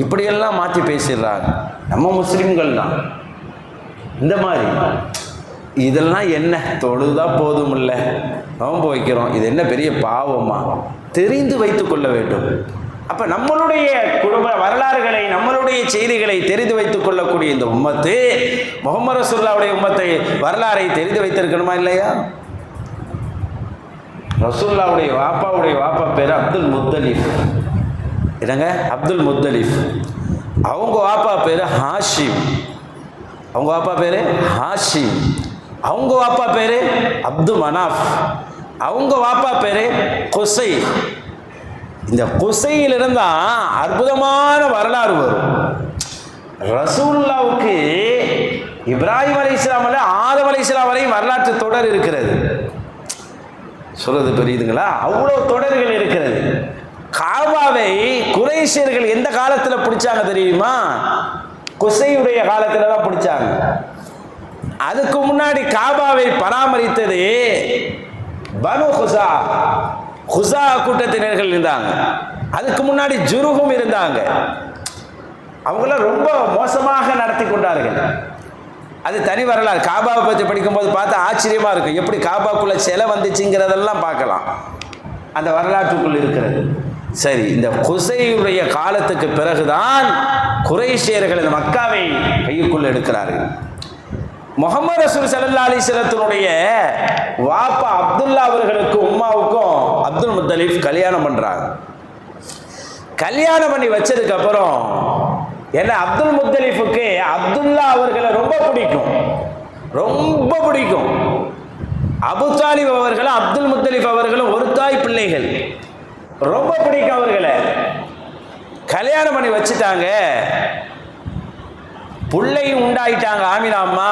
இப்படியெல்லாம் மாற்றி பேசிடுறாங்க. நம்ம முஸ்லீம்கள் தான் இந்த மாதிரி. இதெல்லாம் என்ன, தொழுதா போதும் இல்லை, நோன்பு வைக்கிறோம், இது என்ன பெரிய பாவமா? தெரிந்து வைத்து கொள்ள வேண்டும். அப்போ நம்மளுடைய குடும்ப வரலாறுகளை, நம்மளுடைய செய்திகளை தெரிந்து வைத்துக் கொள்ளக்கூடிய இந்த உம்மத்து, முஹம்மது ரசூலுல்லாஹ்வுடைய உம்மத்தை வரலாறை தெரிந்து வைத்திருக்கணுமா இல்லையா? ரசூலுல்லாஹ்வுடைய வாப்பாவுடைய வாப்பா பேர் அப்துல் முத்தலிஃப். என்னங்க? அப்துல் முத்தலிஃப். அவங்க வாப்பா பேர் ஹாஷிம். அவங்க வாப்பா பேர் ஹாஷிம். அவங்க வாப்பா பேர் அப்து மனாஃப். அவங்க வாப்பா பேர் குசை. இந்த குசையிலிருந்தா அற்புதமான வரலாறு வரும். ரசூலுல்லாஹ்வுக்கு இப்ராஹிம் அலைஹிஸ்ஸலாம் ஆதம் அலைஹிஸ்ஸலாம் வரையும் வரலாற்று தொடர் இருக்கிறது. சொல்றது புரியுதுங்களா? அவ்வளோ தொடர்கள் இருக்கிறது. காபாவை குறைஷியர்கள் எந்த காலத்தில் பிடிச்சாங்க தெரியுமா? குசையுடைய காலத்தில் தான் பிடிச்சாங்க. அதுக்கு முன்னாடி காபாவை பராமரித்தது பனு குசா, குசா கூட்டத்தினர்கள் இருந்தாங்க. அதுக்கு முன்னாடி ஜுருகும் இருந்தாங்க. அவங்களாம் ரொம்ப மோசமாக நடத்தி கொண்டார்கள். அது தனி வரலாறு. காபாவை பற்றி படிக்கும்போது பார்த்தா ஆச்சரியமாக இருக்கும். எப்படி காபாக்குள்ளே சிலை வந்துச்சுங்கிறதெல்லாம் பார்க்கலாம். அந்த வரலாற்றுக்குள் இருக்கிறது. சரி, இந்த குசையுடைய காலத்துக்கு பிறகுதான் குறைஷியர்கள் இந்த மக்காவை கையுக்குள் எடுக்கிறார்கள். முஹம்மது ரசூல் ஸல்லல்லாஹு அலைஹி வஸல்லத்தினுடைய வாப்பா அப்துல்லா அவர்களுக்கும் உம்மாவுக்கும் அப்துல் முத்தலிஃப் கல்யாணம் பண்றாங்க. கல்யாணம் பண்ணி வச்சதுக்கு அப்புறம் என்ன, அப்துல் முத்தலிஃபுக்கு அப்துல்லா அவர்களை ரொம்ப பிடிக்கும், ரொம்ப பிடிக்கும். அபு தாலிப் அவர்களும் அப்துல் முத்தலிஃப் அவர்களும் ஒரு தாய் பிள்ளைகள், ரொம்ப பிடிக்கும் அவர்களை. கல்யாணம் பண்ணி வச்சுட்டாங்க. பிள்ளையும் உண்டாயிட்டாங்க. ஆமினா அம்மா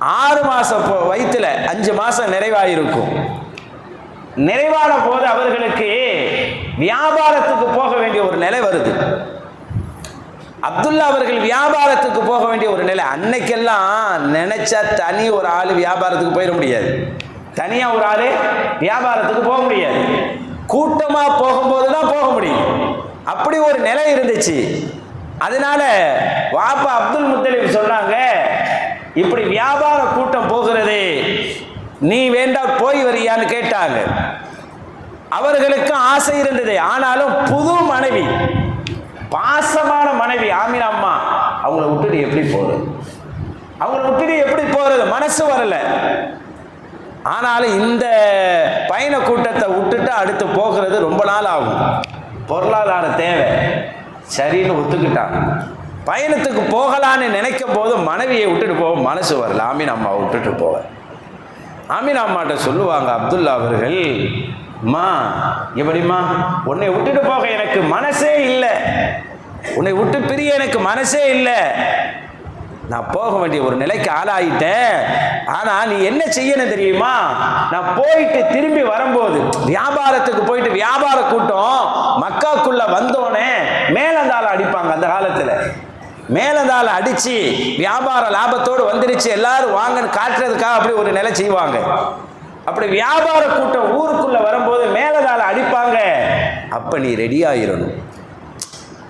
6 மாசம் வயிற்றுல 5 மாசம் நிறைவாயிருக்கும். நிறைவான போது அவர்களுக்கு வியாபாரத்துக்கு போக வேண்டிய ஒரு நிலை வருது. அப்துல்லா அவர்கள் வியாபாரத்துக்கு போக வேண்டிய ஒரு நிலை. அன்னைக்கெல்லாம் நினைச்சா தனி ஒரு ஆள் வியாபாரத்துக்கு போயிட முடியாது. தனியா ஒரு ஆள் வியாபாரத்துக்கு போக முடியாது. கூட்டமா போகும்போது தான் போக முடியும். அப்படி ஒரு நிலை இருந்துச்சு. அதனால வாப்பா அப்துல் முத்தலிப் சொன்னாங்க, இப்படி வியாபார கூட்டம் போகிறது, நீ வேண்டாம் போய் வரியான்னு கேட்டாங்க. அவர்களுக்கு ஆசை இருந்தது. ஆனாலும் புது மனைவி, பாசமான மனைவி ஆமினா அம்மா, அவங்கள விட்டுட்டு எப்படி போறது? அவங்கள விட்டுட்டு எப்படி போறது? மனசு வரல. ஆனாலும் இந்த பயண கூட்டத்தை விட்டுட்டு அடுத்து போகிறது ரொம்ப நாள் ஆகும். பொருளாதார தேவை. சரின்னு ஒத்துக்கிட்டாங்க. பயணத்துக்கு போகலான்னு நினைக்கும் போது மனைவியை விட்டுட்டு போக மனசு வரல. ஆமினா அம்மா விட்டுட்டு போக. ஆமினா அம்மாட்ட சொல்லுவாங்க அப்துல்லா அவர்கள், அம்மா எப்படிம்மா, உன்னை விட்டுட்டு போக எனக்கு மனசே இல்லை, உன்னை விட்டு பிரிய எனக்கு மனசே இல்லை, நான் போக வேண்டிய ஒரு நிலைக்கு ஆளாயிட்டேன். ஆனா நீ என்ன செய்யணும் தெரியுமா? நான் போயிட்டு திரும்பி வரும்போது, வியாபாரத்துக்கு போயிட்டு வியாபார கூட்டம் மக்காக்குள்ள வந்தோடனே மேலந்தால அடிப்பாங்க. அந்த காலத்துல மேலந்தால அடிச்சு வியாபார லாபத்தோடு வந்துருச்சு, எல்லாரும் வாங்கன்னு காட்டுறதுக்காக அப்படி ஒரு நிலை செய்வாங்க. அப்படி வியாபார கூட்டம் ஊருக்குள்ள வரும்போது மேலதால அடிப்பாங்க. அப்ப நீ ரெடி ஆயிரணும்.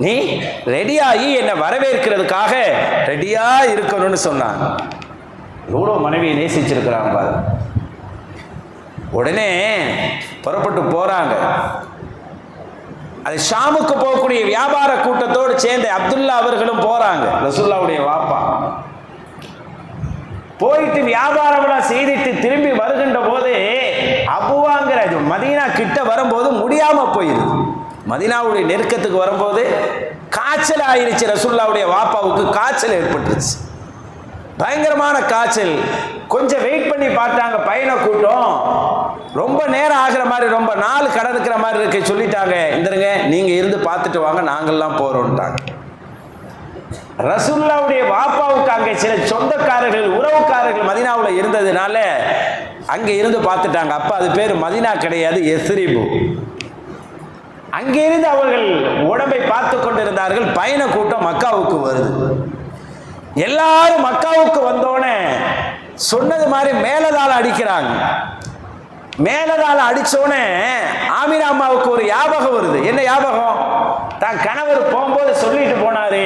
நீ ரெடியாகி என்னை வரவேற்கிறதுக்காக ரெடியா இருக்கணும்னு சொன்னாங்க. எவ்வளோ மனைவியை நேசிச்சிருக்கிறாங்க பாரு. உடனே புறப்பட்டு போறாங்க. அது ஷாமுக்கு போகக்கூடிய வியாபார கூட்டத்தோடு சேர்ந்து அப்துல்லா அவர்களும் போறாங்க. ரசூலுல்லாஹ்வுடைய வாப்பா போயிட்டு வியாபாரம் செய்துட்டு திரும்பி வருகின்ற போது அபுவாங்கிற மதீனா கிட்ட வரும்போது முடியாம போயிருது. மதீனாவுடைய நெருக்கத்துக்கு வரும்போது காய்ச்சல் ஆயிருச்சு. ரசூலுல்லாஹ்வுடைய வாப்பாவுக்கு காய்ச்சல் ஏற்பட்டுருச்சு, பயங்கரமான காய்ச்சல். கொஞ்சம் வெயிட் பண்ணி பார்த்தாங்க. பயண கூட்டம் ரொம்ப நேரம் ஆகிற மாதிரி, ரொம்ப நாள் கடந்துக்கிற மாதிரி இருக்கு. சொல்லிட்டாங்க, இந்தருங்க நீங்க இருந்து பார்த்துட்டு வாங்க, நாங்கள்லாம் போறோம்ட்டாங்க. ரசூலுல்லாஹ்வுடைய வாப்பாவுக்கு அங்கே சில சொந்தக்காரர்கள், உறவுக்காரர்கள் மதீனாவில் இருந்ததுனால அங்கே இருந்து பார்த்துட்டாங்க. அப்ப அது பேர் மதீனா கிடையாது, எஸ்ரிபு. அங்கிருந்து அவர்கள் உடம்பை பார்த்து கொண்டிருந்தார்கள். பயண கூட்டம் மக்காவுக்கு வருது. எல்லாரும் மக்காவுக்கு வந்தோடனே சொன்னது மாதிரி மேலதாள அடிக்கிறாங்க. மேலதாள அடிச்சோடனே ஆமினா அம்மாவுக்கு ஒரு ஞாபகம் வருது. என்ன ஞாபகம்? தான் கணவர் போகும்போது சொல்லிட்டு போனாரு,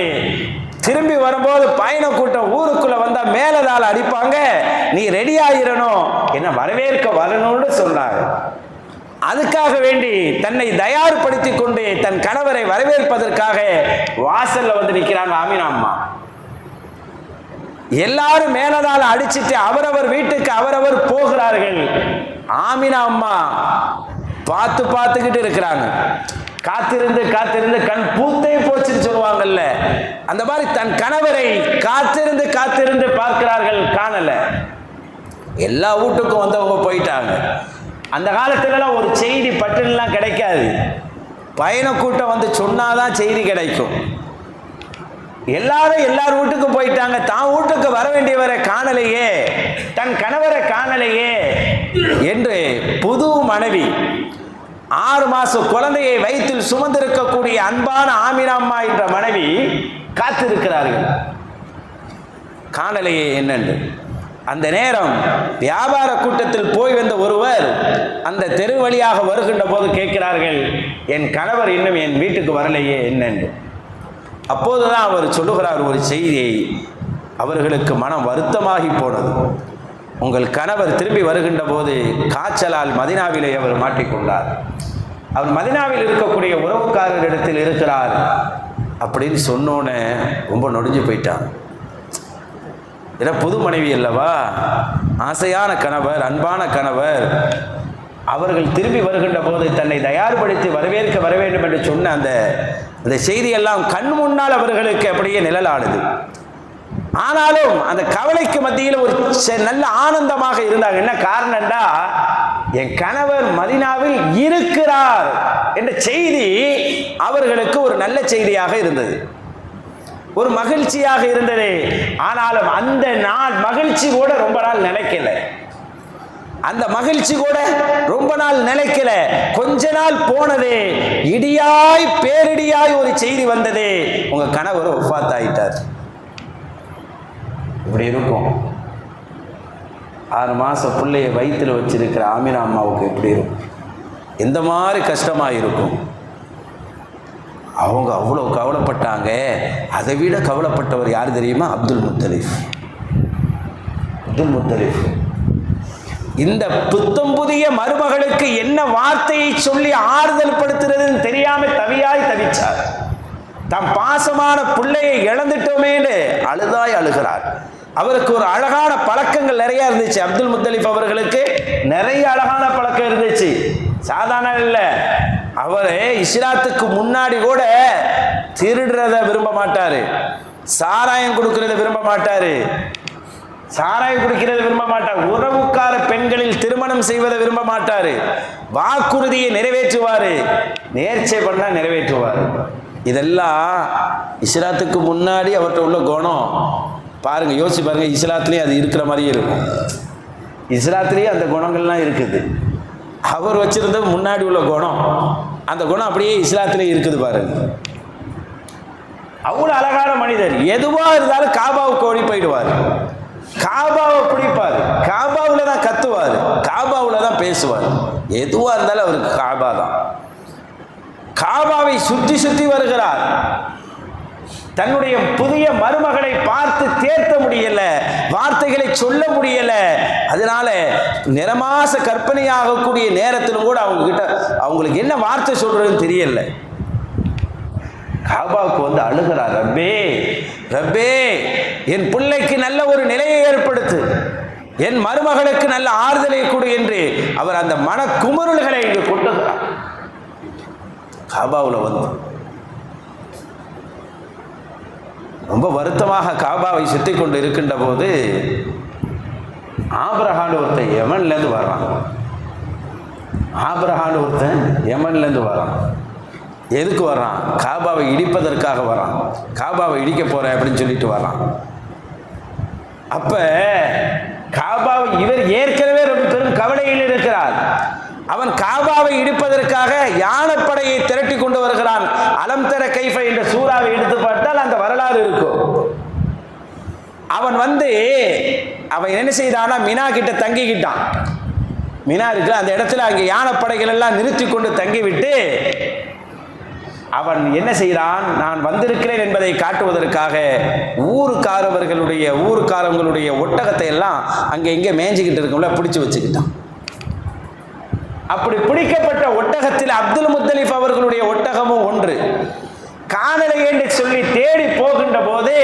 திரும்பி வரும்போது பயண கூட்டம் ஊருக்குள்ள வந்தா மேலதாள அடிப்பாங்க, நீ ரெடி ஆயிரணும், என்ன வரவேற்க வரணும்னு சொன்னாங்க. அதுக்காக வேண்டி தன்னை தயார்படுத்தி கொண்டு தன் கணவரை வரவேற்பதற்காக வாசல்ல வந்து நிற்கிறாங்க ஆமினா அம்மா. எல்லாரும் மேலதாள அடிச்சிட்டு அவரவர் வீட்டுக்கு அவரவர் போகிறார்கள். ஆமினா அம்மா பார்த்து பார்த்துக்கிட்டு இருக்கிறாங்க. காத்திருந்து காத்திருந்து கண் பூத்தே போச்சுன்னு சொல்லுவாங்கல்ல, அந்த மாதிரி தன் கணவரை காத்திருந்து காத்திருந்து பார்க்கிறார்கள், காணல. எல்லா வீட்டுக்கும் வந்தவங்க போயிட்டாங்க. அந்த காலத்துலலாம் ஒரு செய்தி பட்டினெலாம் கிடைக்காது. பயண கூட்டம் வந்து சொன்னாதான் செய்தி கிடைக்கும். எல்லாரும் எல்லார் வீட்டுக்கும் போயிட்டாங்க. தான் வீட்டுக்கு வர வேண்டியவரை காணலையே, தன் கணவரை காணலையே என்று புது மனைவி 6 மாசம் குழந்தையை வயிற்றில் சுமந்திருக்கக்கூடிய அன்பான ஆமினா அம்மா என்ற மனைவி காத்திருக்கிறார்கள், காணலையே என்னென்று. அந்த நேரம் வியாபார கூட்டத்தில் போய் வந்த ஒருவர் அந்த தெரு வழியாக வருகின்ற போது கேட்கிறார்கள், என் கணவர் இன்னும் என் வீட்டுக்கு வரலையே என்னென்று. அப்போதுதான் அவர் சொல்லுகிறார் ஒரு செய்தியை. அவர்களுக்கு மனம் வருத்தமாகி போனது. உங்கள் கணவர் திரும்பி வருகின்ற போது காய்ச்சலால் மதீனாவிலே அவர் மாட்டிக்கொண்டார். அவர் மதீனாவில் இருக்கக்கூடிய உறவுக்காரரிடத்தில் இருக்கிறார் அப்படின்னு சொன்னோன்னே ரொம்ப நொடிஞ்சு போயிட்டான். ஏன்னா புது மனைவி அல்லவா, ஆசையான கணவர், அன்பான கணவர். அவர்கள் திரும்பி வருகின்ற போது தன்னை தயார்படுத்தி வரவேற்க வர வேண்டும் என்று சொன்ன அந்த செய்தியெல்லாம் கண் முன்னால் அவர்களுக்கு அப்படியே நிழலாடுது. ஆனாலும் அந்த கவலைக்கு மத்தியில் ஒரு நல்ல ஆனந்தமாக இருந்தாங்க. என்ன காரணம்டா, என் கணவர் மதீனாவில் இருக்கிறார் என்ற செய்தி அவர்களுக்கு ஒரு நல்ல செய்தியாக இருந்தது, ஒரு மகிழ்ச்சியாக இருந்தது. ஆனாலும் அந்த நாள் மகிழ்ச்சி கூட ரொம்ப நாள் நிலைக்கல. அந்த மகிழ்ச்சி கூட ரொம்ப நாள் நிலைக்கல. கொஞ்ச நாள் போனது, இடியாய் பேரிடியாய் ஒரு செய்தி வந்தது, உங்க கணவர் வஃபாத் ஆயிட்டார். இப்படி இருக்கும். 6 மாசம் பிள்ளைய வயிற்றுல வச்சிருக்கிற ஆமினா அம்மாவுக்கு எப்படி இருக்கும்? எந்த மாதிரி கஷ்டமா இருக்கும்? அவங்க அவ்வளோ கவலைப்பட்டாங்க. அதை விட கவலைப்பட்டவர் யார் தெரியுமா? அப்துல் முத்தலிப். அப்துல் முத்தலிப் இந்த புத்தம் புதிய மருமகளுக்கு என்ன வார்த்தையை சொல்லி ஆறுதல் படுத்துறதுன்னு தெரியாம தவியாய் தவிச்சார். தம் பாசமான பிள்ளையை இழந்துட்டோமேன்னு அழுதாய் அழுகிறார். அவருக்கு ஒரு அழகான பழக்கங்கள் நிறைய இருந்துச்சு. அப்துல் முத்தலிப் அவர்களுக்கு நிறைய அழகான பழக்கம் இருந்துச்சு, சாதாரண இல்லை. அவர் இஸ்லாத்துக்கு முன்னாடி கூட திருடுறத விரும்ப மாட்டாரு, சாராயம் கொடுக்கறத விரும்ப மாட்டாரு, சாராயம் குடிக்கிறது விரும்ப மாட்டார், உறவுக்கார பெண்களில் திருமணம் செய்வதை விரும்ப மாட்டாரு, வாக்குறுதியை நிறைவேற்றுவாரு, நேர்ச்சை பண்ணா நிறைவேற்றுவார். இதெல்லாம் இஸ்லாத்துக்கு முன்னாடி அவர்கிட்ட உள்ள குணம். பாருங்க, யோசிச்சு பாருங்க, இஸ்லாத்துலேயும் அது இருக்கிற மாதிரியே இருக்கும். இஸ்லாத்துலேயும் அந்த குணங்கள்லாம் இருக்குது. அவர் வச்சிருந்த முன்னாடி உள்ள குணம், அந்த குணம் அப்படியே இஸ்லாத்துலேயே இருக்குது பாருங்க. அவ்வளோ அழகான மனிதர். எதுவாக இருந்தாலும் காபாவுக்கு ஓடி போயிடுவார், காபாவை பிடிப்பார், காபாவில் தான் கத்துவார், காபாவில் தான் பேசுவார். எதுவாக இருந்தாலும் அவருக்கு காபா தான். காபாவை சுற்றி சுற்றி வருகிறார். தன்னுடைய புதிய மருமகளை பார்த்து தேர்த்த முடியல, வார்த்தைகளை சொல்ல முடியல. அதனால நிறமாச கற்பனையாகக்கூடிய நேரத்திலும் கூட அவங்க கிட்ட அவங்களுக்கு என்ன வார்த்தை சொல்றதுன்னு தெரியல. காபாவுக்கு வந்து அழுகிறார், ரப்பே ரப்பே, என் பிள்ளைக்கு நல்ல ஒரு நிலையை ஏற்படுத்து, என் மருமகளுக்கு நல்ல ஆறுதலை கொடு என்று அவர் அந்த மன குமுறல்களை இங்கு கொண்டுகிறார். காபாவில் வந்து ரொம்ப வருத்தமாக காபாவை சுற்றி கொண்டு இருக்கின்ற போது ஆபிரகான்னு ஒருத்தன் யமன்லேருந்து வர்றான். ஆபிரகான்னு ஒருத்தன் யமன்லேருந்து வர்றான். எதுக்கு வர்றான்? காபாவை இடிப்பதற்காக வர்றான். காபாவை இடிக்க போகிறேன் அப்படின்னு சொல்லிட்டு வர்றான். அப்போ காபாவை இவர் ஏற்கனவே ரொம்ப பெரும் கவலையில் இருக்கிறார். அவன் காபாவை இடிப்பதற்காக யானைப்படையை திரட்டி கொண்டு வருகிறான். அலம் தர கைஃப என்ற சூறாவை எடுத்து பார்த்தால் அந்த வரலாறு இருக்கும். அவன் என்ன செய்தானா, மினா கிட்ட தங்கிக்கிட்டான். மினா இருக்கு அந்த இடத்துல, அங்கே யானைப்படைகள் எல்லாம் நிறுத்தி கொண்டு தங்கிவிட்டு அவன் என்ன செய்கிறான், நான் வந்திருக்கிறேன் என்பதை காட்டுவதற்காக ஊருக்காரங்களுடைய ஒட்டகத்தை எல்லாம் அங்கே இங்கே மேய்ஞ்சிக்கிட்டு இருக்கவங்கள பிடிச்சி வச்சுக்கிட்டான். அப்படி பிடிக்கப்பட்ட ஒட்டகத்தில் அப்துல் முத்தலிப் அவர்களுடைய ஒட்டகமும் ஒன்று. காணலை என்று சொல்லி தேடி போகின்ற போது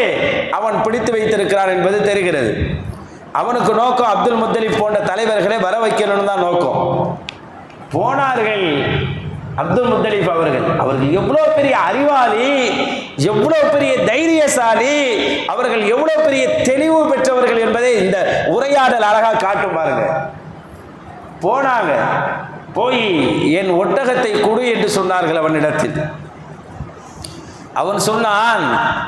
அவன் பிடித்து வைத்திருக்கிறான் என்பது தெரிகிறது. அவனுக்கு நோக்கம் அப்துல் முத்தலிப் போன்ற தலைவர்களை வர வைக்கணும்னு தான் நோக்கம். போனார்கள். அப்துல் முத்தலிப் அவர்கள் எவ்வளவு பெரிய அறிவாளி, எவ்வளவு பெரிய தைரியசாலி, அவர்கள் எவ்வளவு பெரிய தெளிவு பெற்றவர்கள் என்பதை இந்த உரையாடல் அழகாக காட்டும் பாருங்க. போனாங்க, போய் என் ஒட்டகத்தை கொடு என்று சொன்னார்கள் அவனிடத்தில். அவன் சொன்னான்,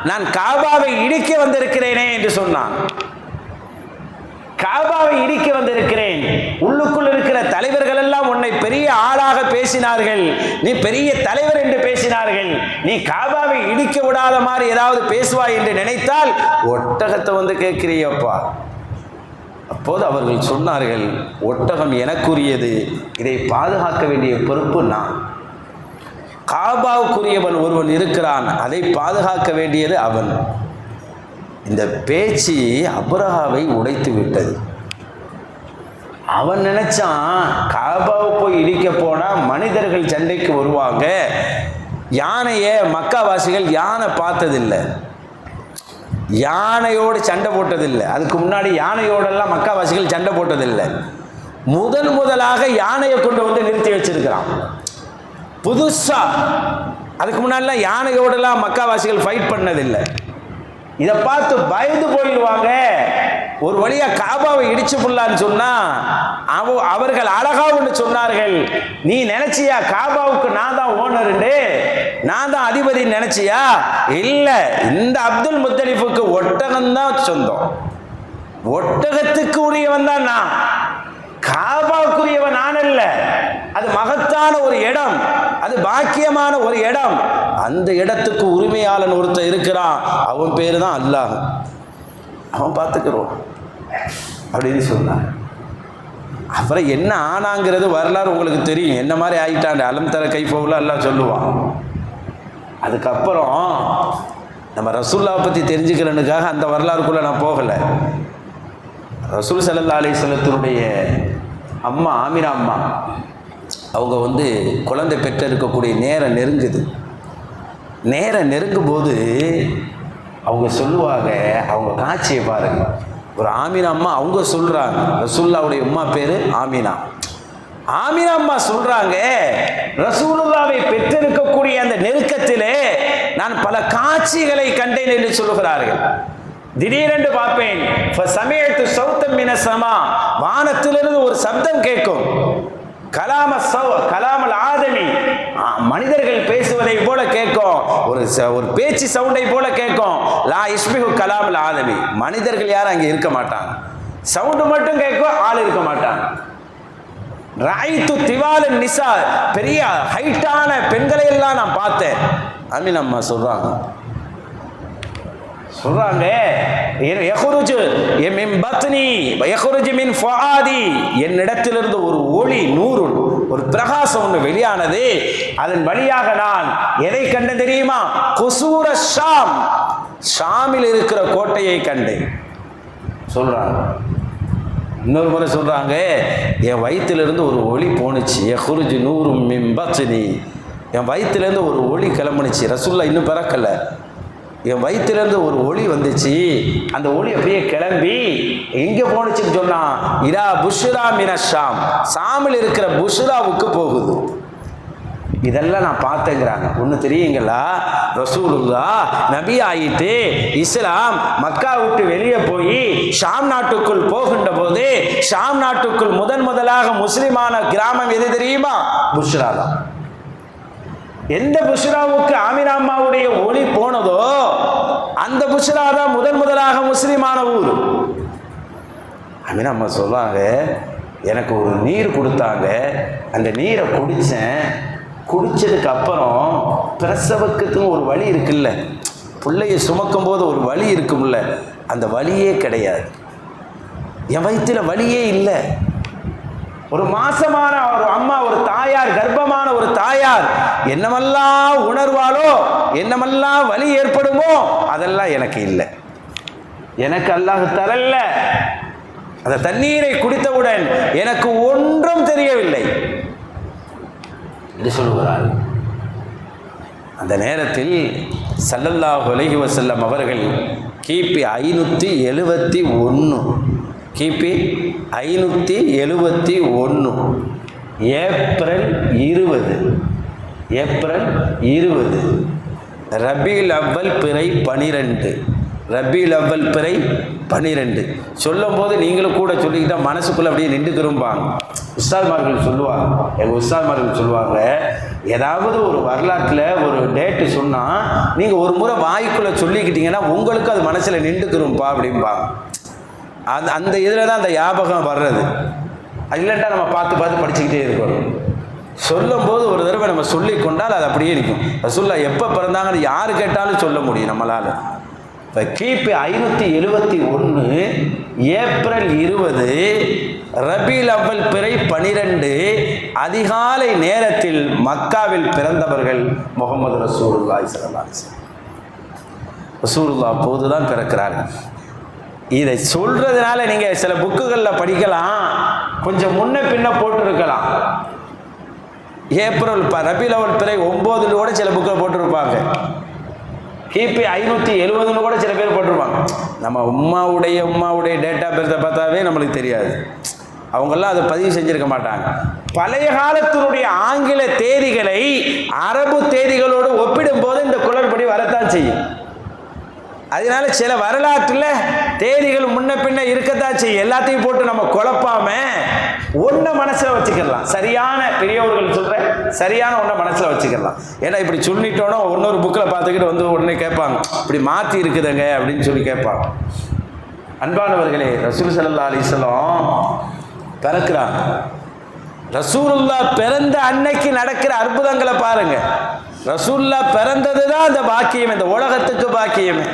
நான் காபாவை இடிக்க வந்திருக்கிறேனே என்று சொன்னான். காபாவை இடிக்க வந்திருக்கிறேன். உள்ளுக்குள் இருக்கிற தலைவர்கள் எல்லாம் உன்னை பெரிய ஆளாக பேசினார்கள், நீ பெரிய தலைவர் என்று பேசினார்கள். நீ காபாவை இடிக்க விடாத மாதிரி ஏதாவது பேசுவாய் என்று நினைத்தால் ஒட்டகத்தை வந்து கேட்கிறியப்பா. அப்போது அவர்கள் சொன்னார்கள், ஒட்டகம் எனக்குரியது, இதை பாதுகாக்க வேண்டிய பொறுப்பு நான். காபாவுக்குரியவன் ஒருவன் இருக்கிறான், அதை பாதுகாக்க வேண்டியது அவன். இந்த பேச்சு அப்ரஹாவை உடைத்து விட்டது. அவன் நினைச்சான், காபாவை போய் இடிக்க போனா மனிதர்கள் சண்டைக்கு வருவாங்க. யானையை மக்காவாசிகள் யானை பார்த்ததில்லை, யானையோடு சண்டை போட்டதில்லை. அதுக்கு முன்னாடி யானையோடெல்லாம் மக்காவாசிகள் சண்டை போட்டதில்லை. முதலாக யானையை கொண்டு வந்து நிறுத்தி வச்சிருக்கிறான் புதுசா. அதுக்கு முன்னாடிலாம் யானையோடெல்லாம் மக்காவாசிகள் ஃபைட் பண்ணதில்லை. இதை பார்த்து பயந்து போயிடுவாங்க. ஒரு வழியா காபாவை இடிச்சு புள்ளான்னு சொன்னா அவர்கள் அழகா ஒன்று சொன்னார்கள், நீ நினைச்சியா காபாவுக்கு நான் தான் ஓனருண்டு, நான் தான் அதிபதி நினைச்சியா? இல்ல, இந்த அப்துல் முத்தலிஃபுக்கு ஒட்டகம் தான் சொந்தம், ஒட்டகத்துக்கு உரியவன் தான் நான், காபாவுக்குரியவன் நான் அல்ல. அது மகத்தான ஒரு இடம், அது பாக்கியமான ஒரு இடம். அந்த இடத்துக்கு உரிமையாளன் ஒருத்தர் இருக்கிறான், அவன் பேரு தான் அல்லாஹ், அவன் பார்த்துக்கிறோம் அப்படின்னு சொன்னான். அப்புறம் என்ன ஆனாங்கிறது வரலாறு உங்களுக்கு தெரியும். என்ன மாதிரி ஆயிட்டான், அலம் தர கைஃபவுல அல்லாஹ் சொல்லுவான். அதுக்கப்புறம் நம்ம ரசூலுல்லாஹ் பற்றி தெரிஞ்சுக்கிறனுக்காக அந்த வரலாறுக்குள்ளே நான் போகலை. ரசூல் ஸல்லல்லாஹு அலைஹி வஸல்லத்தினுடைய அம்மா ஆமினா அம்மா அவங்க குழந்தை பெற்றெடுக்கக்கூடிய நேரம் நெருங்குது. நேரம் நெருங்கும் போது அவங்க சொல்லுவாங்க, அவங்க காட்சியை பாருங்க. ஒரு ஆமினா அம்மா அவங்க சொல்றாங்க, ரசூலுல்லாஹ்வுடைய அம்மா பேரு ஆமினா. ஆமினா அம்மா சொல்றாங்க, ரசூலுல்லாஹ்வை பெற்றெடுக்கக்கூடிய அந்த நெருக்கத்திலே நான் பல காட்சிகளை கண்டேன் என்று சொல்லுகிறார்கள். திடீரென்று பார்ப்பேன், வானத்திலிருந்து ஒரு சப்தம் கேட்கும். கலாமல் ஆதமி, மனிதர்கள் பேசுவதை போல கேட்கும், ஒரு பேச்சு சவுண்டை போல கேட்கும். லா இஸ்மிஹு கலாமல் ஆதமி, மனிதர்கள் யாரும் அங்கே இருக்க மாட்டாங்க, சவுண்டு மட்டும் கேட்கும், ஆள் இருக்க மாட்டாங்க. ராய்த்து திவால நிசா, பெரிய ஹைட்டான பெண்களை எல்லாம் நான் பார்த்தேன். அமீன் அம்மா சொல்றாங்க என்னிடத்திலிருந்து ஒரு ஒளி நூறு, ஒரு பிரகாசம் ஒன்று வெளியானது. அதன் வழியாக நான் எதை கண்டேன் தெரியுமா? குசூர ஷாம், ஷாமில் இருக்கிற கோட்டையை கண்டேன் சொல்றாங்க. இன்னொரு முறை சொல்றாங்க, என் வயிற்றிலிருந்து ஒரு ஒளி போனுச்சு. யஹ்ருஜு நூரும் மின் பத்னி, என் வயிற்றிலேருந்து ஒரு ஒளி கிளம்புனுச்சு. ரசூலுல்லாஹ் இன்னும் பிறக்கல, என் வயிற்றிலேருந்து ஒரு ஒளி வந்துச்சு. அந்த ஒளி அப்படியே கிளம்பி எங்கே போனுச்சுன்னு சொன்னா, இரா புஷ்ரா மின ஷாம், ஷாமில் இருக்கிற புஷ்ராவுக்கு போகுது. இதெல்லாம் நான் பார்த்தேங்கிறாங்க. ஒன்று தெரியுங்களா, ரசூலுல்லாஹ் நபி ஆயிட்டு இஸ்லாம் மக்கா விட்டு வெளியே போய் ஷாம் நாட்டுக்குள் போகின்ற போது ஷாம் நாட்டுக்குள் முதலாக முஸ்லிமான கிராமம் எது தெரியுமா? புஷ்ரா தான். எந்த புஷ்ராவுக்கு ஆமினா அம்மாவுடைய ஒளி போனதோ அந்த புஷ்ரா தான் முதலாக முஸ்லிமான ஊர். ஆமினா அம்மா சொல்லுவாங்க, எனக்கு ஒரு நீர் கொடுத்தாங்க, அந்த நீரை குடித்தேன். குடித்ததுக்கு அப்புறம் பிரசவத்துக்கும் ஒரு வலி இருக்குல்ல, பிள்ளையை சுமக்கும் போது ஒரு வலி இருக்கும்ல, அந்த வலியே கிடையாது. என் வயிற்றில் வலியே இல்லை. ஒரு மாசமான ஒரு அம்மா, ஒரு தாயார், கர்ப்பமான ஒரு தாயார் என்னமெல்லாம் உணர்வாளோ, என்னமெல்லாம் வலி ஏற்படுமோ அதெல்லாம் எனக்கு இல்லை. எனக்கு அல்லாஹ் தரல. அந்த தண்ணீரை குடித்தவுடன் எனக்கு ஒன்றும் தெரியவில்லை என்று சொல்கிறார். அந்த நேரத்தில் ஸல்லல்லாஹு அலைஹி வஸல்லம் அவர்கள் கிபி 571 கிபி 571 ஏப்ரல் 20 ரபீல் அவ்வல் பிறை 12 ரபீல் அவ்வல் பிறை 12 சொல்லும் போது நீங்களும் கூட சொல்லிக்கிட்டா மனசுக்குள்ள அப்படியே நின்று திரும்பாங்க. உஸ்தாத்மார்கள் சொல்லுவாங்க, எங்கள் உஸ்தாத்மார்கள் சொல்லுவாங்க, ஏதாவது ஒரு வரலாற்றில் ஒரு டேட்டு சொன்னால் நீங்கள் ஒரு முறை வாய்க்குள்ளே சொல்லிக்கிட்டீங்கன்னா உங்களுக்கு அது மனசில் நின்று திரும்பா அப்படிம்பாங்க. அந்த இதில் தான் அந்த ஞாபகம் வர்றது. அது இல்லைன்னா நம்ம பார்த்து படிச்சுக்கிட்டே இருக்கணும். சொல்லும் போது ஒரு தடவை நம்ம சொல்லி கொண்டால் அது அப்படியே இருக்கும். ரசூலுல்லாஹ் எப்போ பிறந்தாங்கன்னு யார் கேட்டாலும் சொல்ல முடியும் நம்மளால். இப்போ கிபி 571 ஏப்ரல் 20 ரபீல் அவ்வல் பிறை 12 அதிகாலை நேரத்தில் மக்காவில் பிறந்தவர்கள் முகமது ரசூலுல்லாஹி ஸல்லல்லாஹு அலைஹி வஸல்லம். ரசூலுல்லாஹ் அப்போதுதான் பிறக்கிறார்கள். இதை சொல்றதுனால நீங்க சில புக்குகளில் படிக்கலாம், கொஞ்சம் முன்ன பின்ன போட்டிருக்கலாம். ஏப்ரல் ரபீல் அவ்வல் பிறை 9 கூட சில புக்கில் போட்டிருப்பாங்க. கிபி 570 கூட சில பேர் போட்டிருப்பாங்க. நம்ம உம்மாவுடைய டேட்டா பேர்த்தை பார்த்தாவே நம்மளுக்கு தெரியாது. அவங்கெல்லாம் அதை பதிவு செஞ்சிருக்க மாட்டாங்க. பழைய காலத்தினுடைய ஆங்கில தேதிகளை அரபு தேதிகளோடு ஒப்பிடும் போது இந்த குளறுபடி வரத்தான் செய்யும். அதனால சில வரலாற்றில் தேதிகள் முன்ன பின்ன இருக்கத்தான் செய்யும். எல்லாத்தையும் போட்டு நம்ம குழப்பாம ஒன்றை மனசில் வச்சுக்கலாம். சரியான பெரியவர்கள் சொல்ற சரியான ஒன்றை மனசில் வச்சுக்கலாம். ஏன்னா இப்படி சொல்லிட்டோன்னா இன்னொரு புக்கில் பார்த்துக்கிட்டு வந்து உடனே கேட்பாங்க, இப்படி மாற்றி இருக்குதுங்க அப்படின்னு சொல்லி கேட்பாங்க. அன்பானவர்களே, ரசூல் ஸல்லல்லாஹு அலைஹி வஸல்லம் பிறக்கிறாங்க. ரசூலுல்லாஹ் பிறந்த அன்னைக்கு நடக்கிற அற்புதங்களை பாருங்க. ரசூலுல்லாஹ் பிறந்தது தான் அந்த பாக்கியம், இந்த உலகத்துக்கு பாக்கியமே,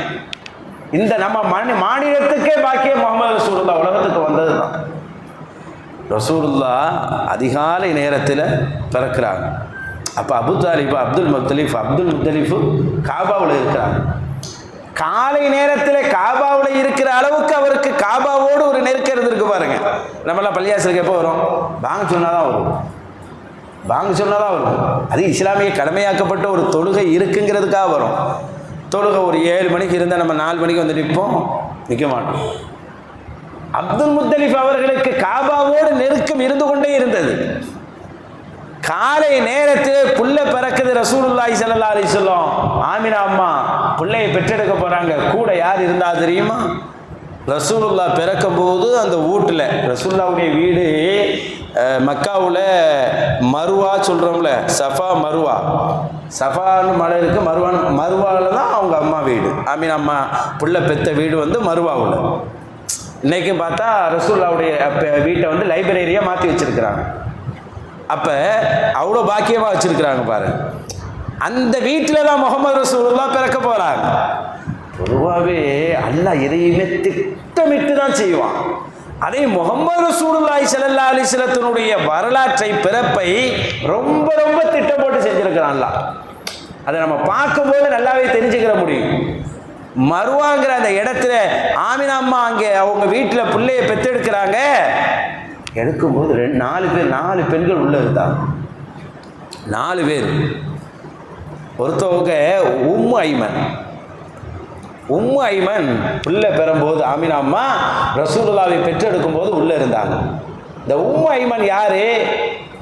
இந்த நம்ம மாநிலத்துக்கே பாக்கியம். முஹம்மது ரசூலுல்லாஹ் உலகத்துக்கு வந்தது தான். ரசூலுல்லாஹ் அதிகாலை நேரத்தில் பிறக்கிறாங்க. அப்போ அப்துல் முத்தலிஃப் காபாவில் இருக்கிறாங்க. காலை நேரத்தில் காபாவில் இருக்கிற அளவுக்கு அவருக்கு காபாவோடு ஒரு நெருக்கம் இருந்திருக்கு பாருங்க. நம்மளாம் பள்ளியாசலுக்கு எப்போ வரும்? பாங்க சொன்னாதான் வரும். அது இஸ்லாமிய கடமையாக்கப்பட்ட ஒரு தொழுகை இருக்குங்கிறதுக்காக வரும். தொழுகை ஒரு 7 மணிக்கு இருந்தால் நம்ம 4 மணிக்கு வந்து நிற்க மாட்டோம். அப்துல் முத்தலிஃப் அவர்களுக்கு காபாவோடு நெருக்கம் இருந்து கொண்டே இருந்தது. காலை நேரத்தில் புள்ள பிறக்குது. ரசூலுல்லாஹி ஸல்லல்லாஹு அலைஹி வஸல்லம் ஆமினா அம்மா பிள்ளையை பெற்றெடுக்க போறாங்க. கூட யார் இருந்தா தெரியுமா? ரசூலுல்லாஹ் பிறக்கும் போது அந்த வீட்டில், ரசூலுல்லாஹ்வுடைய வீடு மக்காவில் மருவா சொல்கிறோம்ல, சஃபா மருவா, சஃபான்னு மலை இருக்குது, மருவாவில் தான் அவங்க அம்மா வீடு. ஆமீன் அம்மா புள்ள பெத்த வீடு வந்து மருவாவில். இன்றைக்கும் பார்த்தா ரசூலுல்லாஹ்வுடைய வீட்டை வந்து லைப்ரரியாக மாற்றி வச்சுருக்கிறாங்க. அப்போ அவ்வளோ பாக்கியமாக வச்சுருக்கிறாங்க பாருங்க. அந்த வீட்டில் தான் முஹம்மது ரசூலுல்லாஹ் பிறக்க போகிறாங்க. பொதுவாகவே அல்லாஹ் எதையுமே திட்டமிட்டு தான் செய்வான். அதே முஹம்மது ரசூலுல்லாஹி ஸல்லல்லாஹு அலைஹி வஸல்லத்தினுடைய வரலாற்றை, பிறப்பை ரொம்ப ரொம்ப திட்டம் போட்டு செஞ்சிருக்கிறான் அல்லாஹ். அதை நம்ம பார்க்கும்போது நல்லாவே தெரிஞ்சுக்கிற முடியும். மருவாங்கிற அந்த இடத்துல ஆமினா அம்மா அங்கே அவங்க வீட்டில் பிள்ளையை பெற்றெடுக்கிறாங்க. எடுக்கும்போது 4 பெண்கள் உள்ள இருந்தாங்க. 4 பேர். ஒருத்தவங்க உம்மு ஐமன் பிள்ளை பெறும்போது ஆமினா அம்மா ரசூலுல்லாஹ்வை பெற்றெடுக்கும் போது உள்ள இருந்தாங்க. இந்த உம்மு ஐமன் யாரு?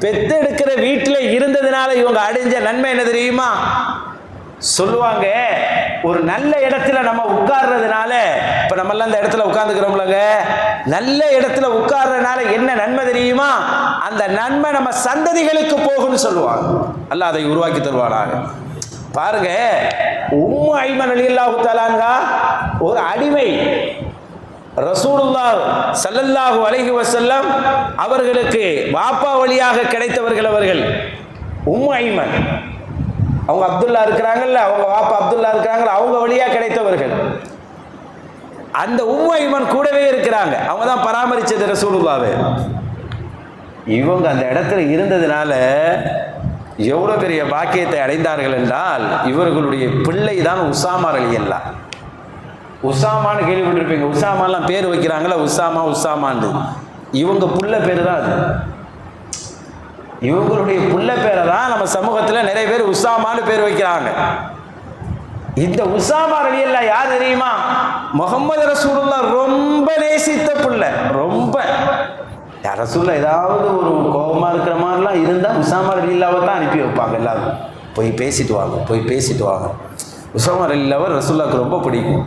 பெத்தெடுக்கிற வீட்டில் இருந்ததுனால இவங்க அடைஞ்ச நன்மை என்ன தெரியுமா? சொல்லுவாங்க, ஒரு நல்ல இடத்துல நம்ம உட்கார்றதுனால, இப்ப நம்ம எல்லாம் இந்த இடத்துல உட்கார்ந்துக்கிறோம்லங்க, நல்ல இடத்துல உட்கார்றதுனால என்ன நன்மை தெரியுமா? அந்த நன்மை நம்ம சந்ததிகளுக்கு போகும்னு சொல்லுவாங்க. அல்லாஹ் அதை உருவாக்கி தருவானாக. பாருங்க, உம்மு ஐமன் ரலியல்லாஹு தஆலா அன்ஹா ஒரு அடிமை. ரசூலுல்லாஹ் ஸல்லல்லாஹு அலைஹி வஸல்லம் அவர்களுக்கு வாப்பா வழியாக கிடைத்தவர்கள் அவர்கள். உம்மு ஐமன், அவங்க அப்துல்லா இருக்கிறாங்கல்ல, அவங்க வாப்பா அப்துல்லா இருக்கிறாங்கல்ல, அவங்க வழியா கிடைத்தவர்கள். அந்த உம்மு ஐமன் கூடவே இருக்கிறாங்க, அவங்க தான் பராமரிச்சது ரசூலுல்லாஹ்வை. இவங்க அந்த இடத்துல இருந்ததுனால எவ்வளோ பெரிய பாக்கியத்தை அடைந்தார்கள் என்றால், இவர்களுடைய பிள்ளை தான் உசாமா ரலியல்லாஹ். உசாமான்னு கேள்விப்பட்டிருப்பீங்க. உசாமாலாம் பேர் வைக்கிறாங்களா, உசாமா உசாமான்னு, இவங்க புள்ள பேர் தான் அது. இவங்களுடைய புள்ள பேரை தான் நம்ம சமூகத்தில் நிறைய பேர் உசாமான்னு பேர் வைக்கிறாங்க. இந்த உசாமா ரலியல்லாஹ் யார் தெரியுமா? முஹம்மது ரசூலுல்லாஹ் ரொம்ப நேசித்த புள்ள. ரொம்ப ரசூலுல்லாஹ் ஏதாவது ஒரு கோபமா இருக்கிற மாதிரிலாம் இருந்தால் உசாமா ரலியல்லாஹ்வை தான் அனுப்பி வைப்பாங்க. எல்லாரும் போய் பேசிட்டு வாங்க, போய் பேசிட்டு வாங்க. உசாமா ரலியல்லாஹ்வை ரசூலுல்லாஹ்க்கு ரொம்ப பிடிக்கும்.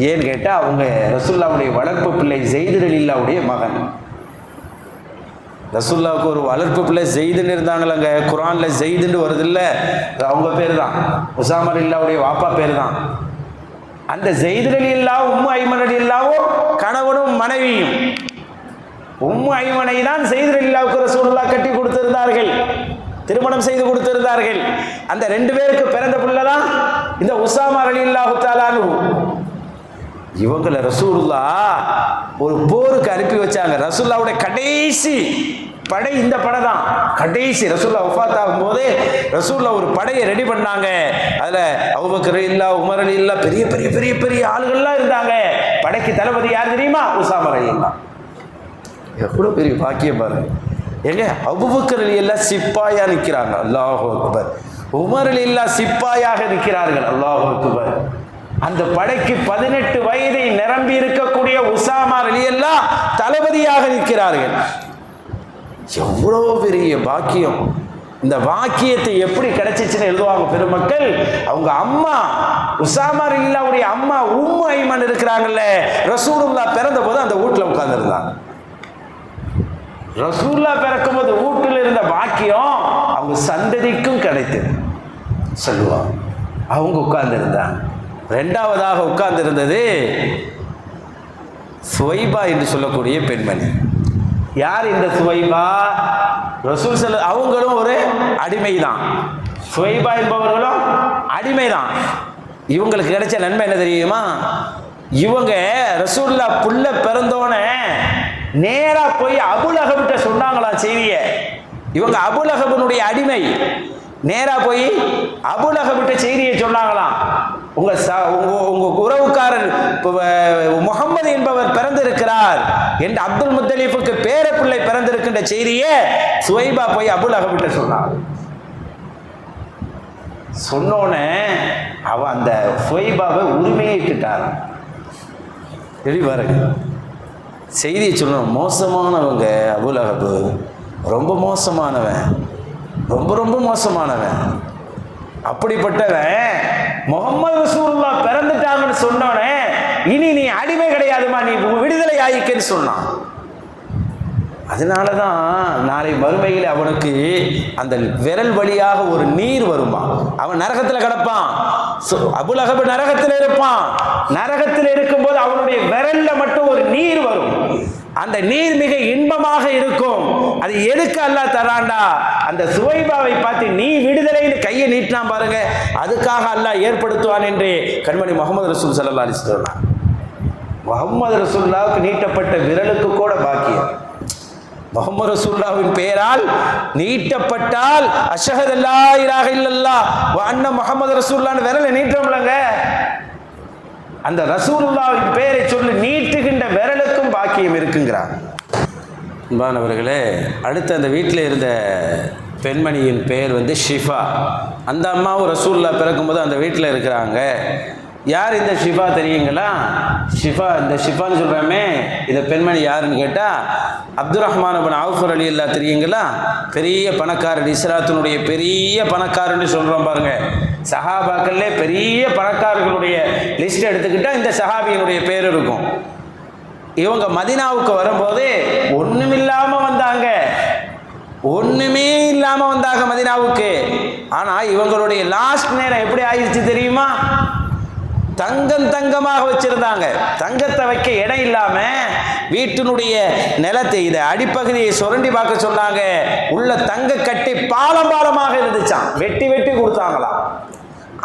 ஏன்னு கேட்டால் அவங்க ரசூலுல்லாஹ்வுடைய வளர்ப்பு பிள்ளை ஸெய்து ரலியல்லாஹ்வுடைய மகன். ரசூலுல்லாஹ்வுக்கு ஒரு வளர்ப்பு பிள்ளை ஸெய்துன்னு இருந்தாங்களங்க. குர்ஆன்ல ஸெய்துன்னு வருது இல்லை, அவங்க பேர் தான். உசாமா ரலியல்லாஹ்வுடைய வாப்பா பேர் தான். அந்த ஸெய்து ரலியல்லாஹ் உம்மு ஐமன் ரலியல்லாஹ்வும் கணவனும் மனைவியும். உம்மு ஐமனை தான் ஸெய்து ரலியல்லாஹ்வுக்கு ரசூலுல்லாஹ் கட்டி கொடுத்திருந்தார்கள், திருமணம் செய்து கொடுத்திருந்தார்கள். அந்த ரெண்டு பேருக்கு பிறந்த பிள்ளை தான் இந்த உசாமா ரலியல்லாஹு தஆலா அன்ஹு. இவங்களை ரசூலுல்லாஹ் ஒரு போருக்கு அனுப்பி வச்சாங்க. ரசூலுல்லாஹ்வுடைய கடைசி படை இந்த படை தான். கடைசி ரசூலுல்லாஹ் வஃபாத் ஆகும்போது ரசூலுல்லாஹ் ஒரு படையை ரெடி பண்ணாங்க. அதில் அபூபக்கர் ரலியல்லாஹு, உமர் ரலியல்லாஹு, பெரிய பெரிய பெரிய பெரிய ஆளுகள்லாம் இருந்தாங்க. படைக்கு தளபதி யார் தெரியுமா? உசாமா ரலியல்லாஹ். எவ்வளோ பெரிய பாக்கியம் பாருங்க. ஏங்க, அபூபக்கர் ரலியல்லாஹு சிப்பாயா நிற்கிறாங்க, அல்லாஹு அக்பர். உமர் ரலியல்லாஹு சிப்பாயாக நிற்கிறார்கள், அல்லாஹு அக்பர். அந்த படைக்கு 18 வயதை நிரம்பி இருக்கக்கூடிய உசாமா ரலியல்லாஹு தளபதியாக நிற்கிறார்கள். எவ்வளோ பெரிய பாக்கியம். இந்த வாக்கியத்தை எப்படி கிடைச்சிச்சுன்னு எழுதுவாங்க பெருமக்கள். அவங்க அம்மா உசாமா ரலியல்லாஹுடைய அம்மா உம்மு ஐமன் இருக்கிறாங்கல்ல, ரசூலுல்லாஹ் பிறந்த போது அந்த வீட்டில் உட்கார்ந்துருந்தாங்க. ரசூலுல்லாஹ் பிறக்கும் போது வீட்டில் இருந்த பாக்கியம் அவங்க சந்ததிக்கும் கிடைத்தது சொல்லுவாங்க. அவங்க உட்கார்ந்துருந்தாங்க. ரெண்டாவதாக உட்கார்ந்திருந்தது சுவைபா என்று சொல்லக்கூடிய பெண்மணி. யார் இந்த சுவைபா? ரசூல் ஸல்லல்லாஹு, அவங்களும் ஒரு அடிமை தான். சுவைபா என்பவர்களும் அடிமை தான். இவங்களுக்கு கிடைச்ச நன்மை என்ன தெரியுமா? இவங்க ரசூலுல்லாஹ் புள்ள பிறந்தோன்னே நேரா போய் அபூலஹப்கிட்ட சொன்னாங்களாம் செய்திய. இவங்க அபூலஹப்னுடைய அடிமை. நேரா போய் அபூலஹப்கிட்ட செய்தியை சொன்னாங்களாம். உங்க உறவுக்காரர் முகம்மது என்பவர் பிறந்திருக்கிறார் என்று, அப்துல் முத்தலிஃபுக்கு பேர பிள்ளை பிறந்திருக்கின்ற செய்தியை சுவைபா போய் அபூலஹப்கிட்ட சொன்னார். சொன்னோன்னே அவ அந்த சுவைபாவை உரிமையிட்டார். எப்படி பாருங்க, செய்தியை சொல்லணும். மோசமானவங்க அபூலஹப், ரொம்ப மோசமானவன், ரொம்ப ரொம்ப மோசமானவன். அப்படிப்பட்டவன் முஹம்மது ரசூலுல்லாஹ் பிறந்துட்டாங்கன்னு சொன்னோன்னே, இனி நீ அடிமை கிடையாதுமா, நீ விடுதலை ஆயிக்கன்னு சொன்னான். அதனால தான் நாளை மறுமையில் அவனுக்கு அந்த விரல் வழியாக ஒரு நீர் வருமா. அவன் நரகத்தில் கிடப்பான். அபூலஹப் நரகத்தில் இருப்பான். நரகத்தில் இருக்கும்போது அவனுடைய விரல்ல மட்டும் ஒரு நீர் வரும். அந்த நீர் மிக இன்பமாக இருக்கும். அது எதுக்கு அல்லாஹ் தரான்டா? அந்த சுவைபாவை பார்த்து நீ விடுதலைன்னு கையை நீட்டினா பாருங்க, அதுக்காக அல்லாஹ் ஏற்படுத்துவான் என்று கண்மணி முஹம்மது ரசூல் ஸல்லல்லாஹு அலைஹி வஸல்லம் சொன்னார். முஹம்மது ரசூலுல்லாஹ்வுக்கு நீட்டப்பட்ட விரலுக்கு கூட பாக்கியம். முஹம்மது ரசூலுல்லாஹ்வின் பெயரால் நீட்டப்பட்டால் அஷ்ஹது அல்லா இலாஹ இல்லல்லாஹ் வ அன்ன முஹம்மது ரசூலுல்லாஹ்னு விரலை நீட்டுறோம்லங்க, அந்த ரசூலுல்லாஹ்வின் பெயரை சொல்லி நீட்டுகின்ற விரலுக்கும் பாக்கியம் இருக்குங்கிறார். அன்பானவர்களே, அடுத்து அந்த வீட்டில் இருந்த பெண்மணியின் பெயர் ஷிஃபா. அந்த அம்மாவும் ரசூலுல்லாஹ் பிறக்கும்போது அந்த வீட்டில் இருக்கிறாங்க. யார் இந்த ஷிஃபா தெரியுங்களா? ஷிஃபா, இந்த ஷிஃபான்னு சொல்கிறாமே, இந்த பெண்மணி யாருன்னு கேட்டால் அப்துல் ரஹ்மான் இப்னு அவுஃப் ரலியல்லாஹு தெரியுங்களா? பெரிய பணக்காரர், இஸ்லாத்தினுடைய பெரிய பணக்காரன்னு சொல்கிறோம் பாருங்க. சஹாபாக்கள்லே பெரிய பணக்காரர்களுடைய லிஸ்ட் எடுத்துக்கிட்டால் இந்த சஹாபியினுடைய பேர் இருக்கும். இவங்க மதீனாவுக்கு வரும்போது ஒன்றுமில்லாமல் வந்தாங்க, ஒன்றுமே இல்லாமல் வந்தாங்க மதீனாவுக்கு. ஆனால் இவங்களுடைய லாஸ்ட் நேரம் எப்படி ஆயிடுச்சு தெரியுமா? தங்கமாக வச்சிருந்தாங்க. தங்கத்தை வைக்க இடம் இல்லாம வீட்டினுடைய நிலத்தை இதை அடிப்பகுதியை சுரண்டி பார்க்க சொன்னாங்க. உள்ள தங்க கட்டி பாலமாக இருந்துச்சான். வெட்டி கொடுத்தாங்களாம்.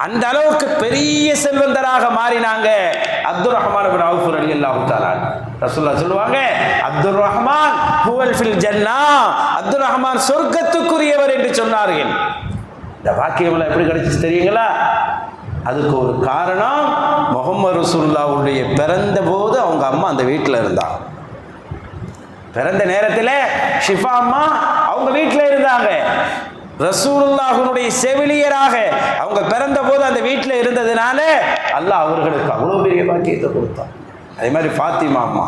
அந்த அளவுக்கு பெரிய செல்வந்தராக மாறினாங்க அப்துல் ரஹ்மான் இப்னு அவுஃப் ரலியல்லாஹு தஆலா. ரசூலுல்லாஹ் சொல்லுவாங்க, அப்துல் ரஹ்மான் ஹுவல் ஃபில் ஜன்னா, அப்துல் ரஹ்மான் சொர்க்கத்துக்குரியவர் என்று சொன்னார்கள். இந்த வாக்கியம் எப்படி கிடைச்சிச்சு தெரியுங்களா? அதுக்கு ஒரு காரணம், முஹம்மது ரசூலுல்லாஹ்வுடைய பிறந்த போது அவங்க அம்மா அந்த வீட்டில் இருந்தாங்க. பிறந்த நேரத்தில் ஷிஃபா அம்மா அவங்க வீட்டில் இருந்தாங்க. ரசூலுல்லாஹ்வுடைய செவிலியராக அவங்க பிறந்த போது அந்த வீட்டில் இருந்ததுனால அல்லாஹ் அவர்களுக்கு அவ்வளோ பெரிய பாக்கியத்தை கொடுத்தான். அதே மாதிரி ஃபாத்திமா அம்மா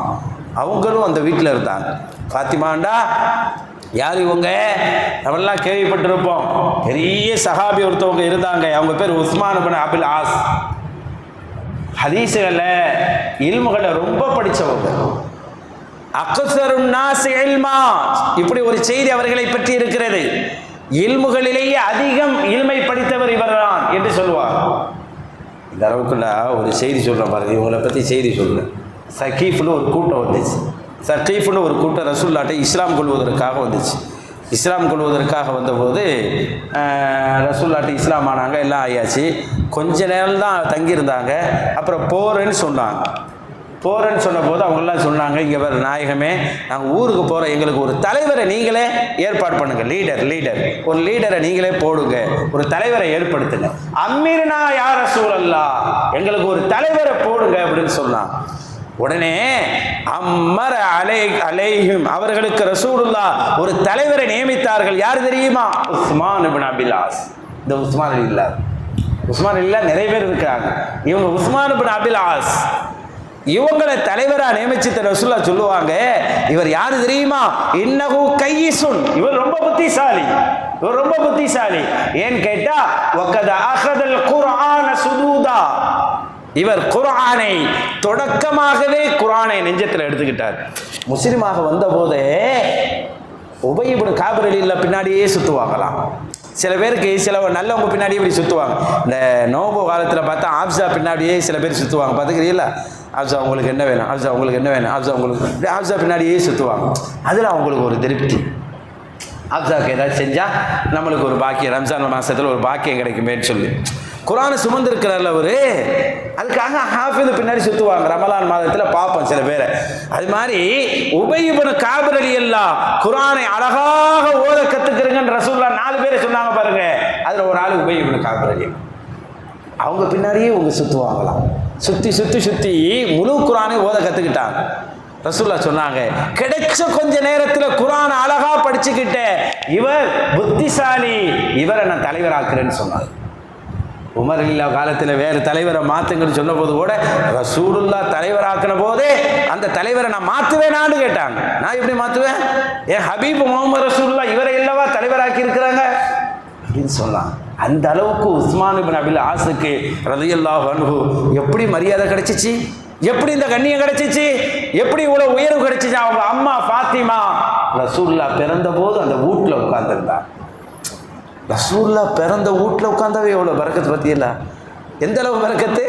அவங்களும் அந்த வீட்டில் இருந்தாங்க. ஃபாத்திமாண்டா யார்? இவங்க நம்மெல்லாம் கேள்விப்பட்டிருப்போம். பெரிய சஹாபி ஒருத்தவங்க இருந்தாங்க. அவங்க பேர் உஸ்மான் இப்னு அபில் ஆஸ். ஹதீஸுகளை இல்முகளை ரொம்ப படித்தவங்க. அக்ஸருன் நாஸ் இல்மா, இப்படி ஒரு செய்தி அவர்களை பற்றி இருக்கிறது. இல்முகளிலேயே அதிகம் இல்மை படித்தவர் இவர்தான் என்று சொல்லுவார். இந்த அளவுக்குள்ள ஒரு செய்தி சொல்கிறேன் பாருங்க. இவங்களை பற்றி செய்தி சொல்கிறேன். சகீஃப்னு ஒரு கூட்டம் வந்துச்சு. சகீஃப்னு ஒரு கூட்டம் ரசூலுல்லாஹ்ட்ட இஸ்லாம் கொள்வதற்காக வந்துச்சு. இஸ்லாம் கொள்வதற்காக வந்தபோது ரசூலுல்லாஹ்ட்ட இஸ்லாம் ஆனாங்க. எல்லாம் ஆயாச்சு. கொஞ்ச நேரம் தான் தங்கியிருந்தாங்க. அப்புறம் போகிறேன்னு சொன்னாங்க. போகிறேன்னு சொன்ன போது அவங்களாம் சொன்னாங்க, இங்கே வேறு நாயகமே, நாங்கள் ஊருக்கு போகிறோம், எங்களுக்கு ஒரு தலைவரை நீங்களே ஏற்பாடு பண்ணுங்கள். லீடர் ஒரு லீடரை நீங்களே போடுங்க, ஒரு தலைவரை ஏற்படுத்துங்க. அமீர்னா யா ரசூலல்லாஹ், எங்களுக்கு ஒரு தலைவரை போடுங்க அப்படின்னு சொன்னாங்க. உடனே அம்மர அலைஹிம், அவர்களுக்கு ரசூலுல்லாஹ் ஒரு தலைவரை நியமித்தார்கள். யார் தெரியுமா? உஸ்மான் இப்னு அபில் ஆஸ். இந்த உஸ்மான் இல்லா நிறைய பேர் இருக்காங்க. இவங்க உஸ்மான் இப்னு அபில் ஆஸ் இவங்களை தலைவராக நியமிச்சு ரசூலுல்லாஹ் சொல்லுவாங்க, இவர் யாரு தெரியுமா? இன்னஹு கையிசுன், இவர் ரொம்ப புத்திசாலி. ஏன்னு கேட்டா வகத அகதல் குர்ஆன சுதூதா, இவர் குர்ஆனை தொடக்கமாகவே குர்ஆனை நெஞ்சத்தில் எடுத்துக்கிட்டார். முஸ்லிமாக வந்த போதே உபய் இப்னு கஅப் ரலியல்லாஹு பின்னாடியே சுற்றுவாங்களாம். சில பேருக்கு சில நல்லவங்க பின்னாடியே இப்படி சுற்றுவாங்க. இந்த நோம்பு காலத்தில் பார்த்தா ஆப்ஸா பின்னாடியே சில பேர் சுற்றுவாங்க. பார்த்துக்கிறீங்களா? ஆப்ஸா உங்களுக்கு என்ன வேணும், ஆப்ஸா உங்களுக்கு என்ன வேணும், ஆப்ஸா உங்களுக்கு, ஆப்ஸா பின்னாடியே சுற்றுவாங்க. அதில் அவங்களுக்கு ஒரு திருப்தி. ஆப்ஸாவுக்கு ஏதாச்சும் செஞ்சால் நம்மளுக்கு ஒரு பாக்கியம், ரம்ஜான் மாதத்தில் ஒரு பாக்கியம் கிடைக்குமேன்னு சொல்லி குர்ஆனை சுமந்திருக்கிறார்ல அவரு, அதுக்காக ஹாஃபிஸ் பின்னாடி சுற்றுவாங்க. ரமலான் மாதத்தில் பார்ப்போம் சில பேரை. அது மாதிரி உபய் இப்னு கஅப் ரலியல்லாஹு குர்ஆனை அழகாக ஓத கற்றுக்கிறங்கன்னு ரசூலுல்லாஹ் 4 பேரை சொன்னாங்க பாருங்க. அதில் ஒரு ஆள் உபய் இப்னு கஅப் ரலியல்லாஹு. அவங்க பின்னாடியே இவங்க சுற்றுவாங்களாம். சுற்றி முழு குர்ஆனை ஓத கற்றுக்கிட்டாங்க. ரசூலுல்லாஹ் சொன்னாங்க, கிடைச்ச கொஞ்ச நேரத்தில் குர்ஆனை அழகா படிச்சுக்கிட்ட இவர் புத்திசாலி, இவரை நான் தலைவராக்குறேன்னு சொன்னாங்க. உமர் இல்லா காலத்தில் வேறு தலைவரை மாற்றுங்கன்னு சொன்ன போது கூட ரசூலுல்லாஹ் தலைவராக்கின போதே அந்த தலைவரை நான் மாற்றுவேனான்னு கேட்டாங்க. நான் எப்படி மாற்றுவேன்? என் ஹபீப் முஹம்மது ரசூலுல்லாஹ் இவரை இல்லவா தலைவராக்கி இருக்கிறாங்க அப்படின்னு சொன்னாங்க. அந்த அளவுக்கு உஸ்மான் இப்னு அபில் ஆஸுக்கு ரலியல்லாஹு அன்ஹு எப்படி மரியாதை கிடைச்சிச்சு, எப்படி இந்த கண்ணியம் கிடைச்சிச்சு, எப்படி இவ்வளவு உயர்வு கிடைச்சிச்சு. அவங்க அம்மா ஃபாத்திமா ரசூலுல்லாஹ் பிறந்த போது அந்த வீட்டில் உட்கார்ந்துருந்தாங்க. ரசூலுல்லாஹ் பிறந்த வீட்டில் உட்கார்ந்தாவே எவ்வளோ பரக்கத்து பற்றியல, எந்த அளவு பரக்கத்து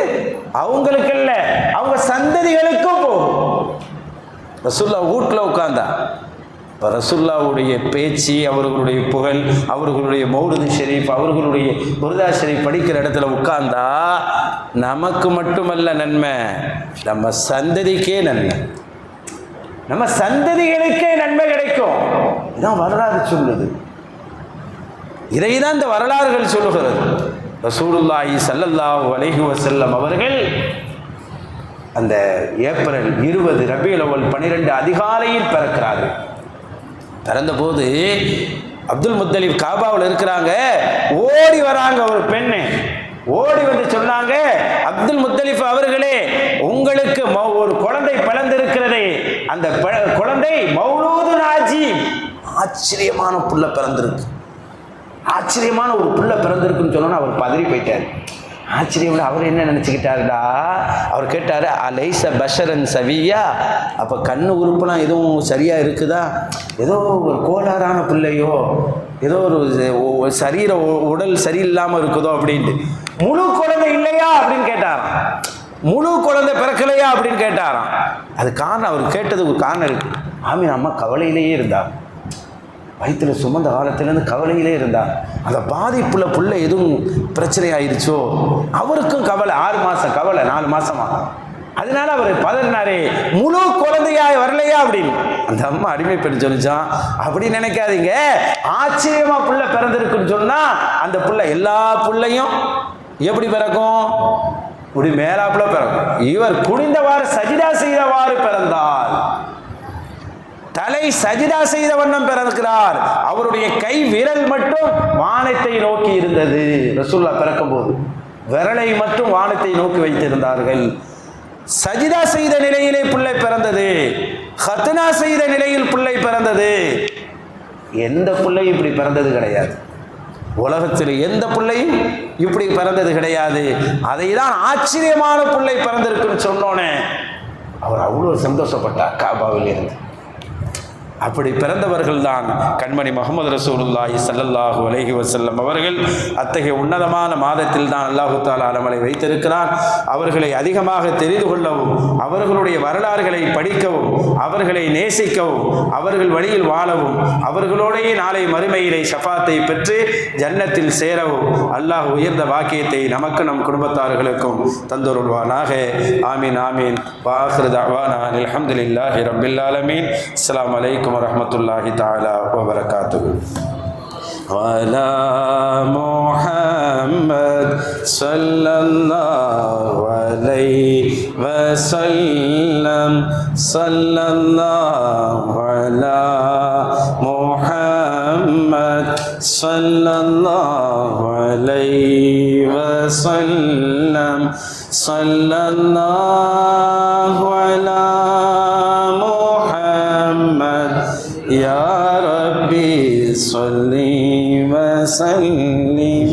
அவங்களுக்கு இல்லை, அவங்க சந்ததிகளுக்கும் போகும். ரசூலுல்லாஹ் வீட்டில் உட்கார்ந்தா இப்போ ரசூலுல்லாஹ்வுடைய பேச்சு, அவர்களுடைய புகழ், அவர்களுடைய மௌலிது ஷரீஃப், அவர்களுடைய புர்தா ஷரீஃப் படிக்கிற இடத்துல உட்கார்ந்தா நமக்கு மட்டுமல்ல நன்மை, நம்ம சந்ததிக்கே நன்மை, நம்ம சந்ததிகளுக்கே நன்மை கிடைக்கும். இதான் வரலாறு சொல்லுது. இதைதான் இந்த வரலாறுகள் சொல்லுகிறது. ரசூலுல்லாஹி ஸல்லல்லாஹு அலைஹி வஸல்லம் அவர்கள் அந்த ஏப்ரல் 20 ரபியுல் அவ்வல் 12 அதிகாலையில் பிறக்கிறார்கள். பிறந்தபோது அப்துல் முத்தலிப் காபாவில் இருக்கிறாங்க. ஓடி வராங்க ஒரு பெண்ணு. ஓடி வந்து சொன்னாங்க, அப்துல் முத்தலிஃப் அவர்களே, உங்களுக்கு ஒரு குழந்தை பிறந்திருக்கிறது, அந்த குழந்தை மௌலூது நாஜீப், ஆச்சரியமான புள்ள பிறந்திருக்கு, ஆச்சரியமான ஒரு புள்ள பிறந்திருக்குன்னு சொன்னோன்னா அவர் பதறி போயிட்டார். ஆச்சரியம். அவர் என்ன நினச்சிக்கிட்டாருடா, அவர் கேட்டார், அலைச பஷரன் சவியா, அப்போ கண்ணு உறுப்புலாம் எதுவும் சரியாக இருக்குதா, ஏதோ ஒரு கோளாறான பிள்ளையோ, ஏதோ ஒரு சரீர உடல் சரியில்லாமல் இருக்குதோ அப்படின்ட்டு. முழு குழந்தை இல்லையா அப்படின்னு கேட்டாராம், முழு குழந்தை பிறக்கலையா அப்படின்னு கேட்டாராம். அது காரணம், அவர் கேட்டதுக்கு ஒரு காரணம் இருக்கு. ஆமீன் அம்மா கவலையிலேயே இருந்தார், வயிற்றில் சுமந்த காலத்திலேருந்து கவலையிலே இருந்தார். அந்த பாதிப்புள்ள புள்ள எதுவும் பிரச்சனை ஆயிடுச்சோ, அவருக்கும் கவலை, 6 மாதம் கவலை, 4 மாசமா. அதனால அவர் பதறினாரே, முழு குழந்தையா வரலையா அப்படின்னு. அந்த அம்மா அடிமை பெண் சொல்லிச்சான், அப்படி நினைக்காதீங்க, ஆச்சரியமா புள்ள பிறந்திருக்குன்னு சொன்னா அந்த புள்ள எல்லா புள்ளையும் எப்படி பிறக்கும், இப்படி மேலாப்புல பிறக்கும். இவர் குனிந்தவாறு சஜிதா செய்தவாறு பிறந்தார், தலை சஜிதா செய்த வண்ணம் பிறக்கிறார். அவருடைய கை விரல் மட்டும் வானத்தை நோக்கி இருந்தது. ரசூலுல்லாஹ் பிறக்கும் போது விரலை மட்டும் வானத்தை நோக்கி வைத்திருந்தார்கள். சஜிதா செய்த நிலையிலே பிள்ளை பிறந்தது, ஹத்னா செய்த நிலையில் பிள்ளை பிறந்தது. எந்த பிள்ளையும் இப்படி பிறந்தது கிடையாது, உலகத்தில் எந்த பிள்ளையும் இப்படி பிறந்தது கிடையாது. அதை தான் ஆச்சரியமான பிள்ளை பிறந்திருக்குன்னு சொன்னோன்னே அவர் அவ்வளோ சந்தோஷப்பட்டார் காபாவில் இருந்து. அப்படி பிறந்தவர்கள் தான் கண்மணி முஹம்மது ரசூலுல்லாஹி ஸல்லல்லாஹு அலைஹி வஸல்லம் அவர்கள். அத்தகைய உன்னதமான மாதத்தில் தான் அல்லாஹு தஆலா நம்மளை வைத்திருக்கிறான். அவர்களை அதிகமாக தெரிந்து கொள்ளவும், அவர்களுடைய வரலாறுகளை படிக்கவும், அவர்களை நேசிக்கவும், அவர்கள் வழியில் வாழவும், அவர்களோடையே நாளை மறுமையிலே ஷஃபாத்தை பெற்று ஜன்னத்தில் சேரவும் அல்லாஹ் உயர்ந்த வாக்கியத்தை நமக்கு நம் குடும்பத்தார்களுக்கும் தந்தருள்வானாக. ஆமீன் ஆமீன். வாஹிரு தஅவானா அல்ஹம்துலில்லாஹி ரப்பில் ஆலமீன். அஸ்ஸலாமு அலைக்கும் வரஹ்மத்துல்லாஹி தஆலா வபரகாத்துஹு. அலா முஹம்மத் ஸல்லல்லாஹு அலைஹி வஸல்லம், ஸல்லல்லாஹு அலா முஹம்மத் ஸல்லல்லாஹு அலைஹி வஸல்லம், ஸல்லல்லாஹு அலா يا ربي صل وسلم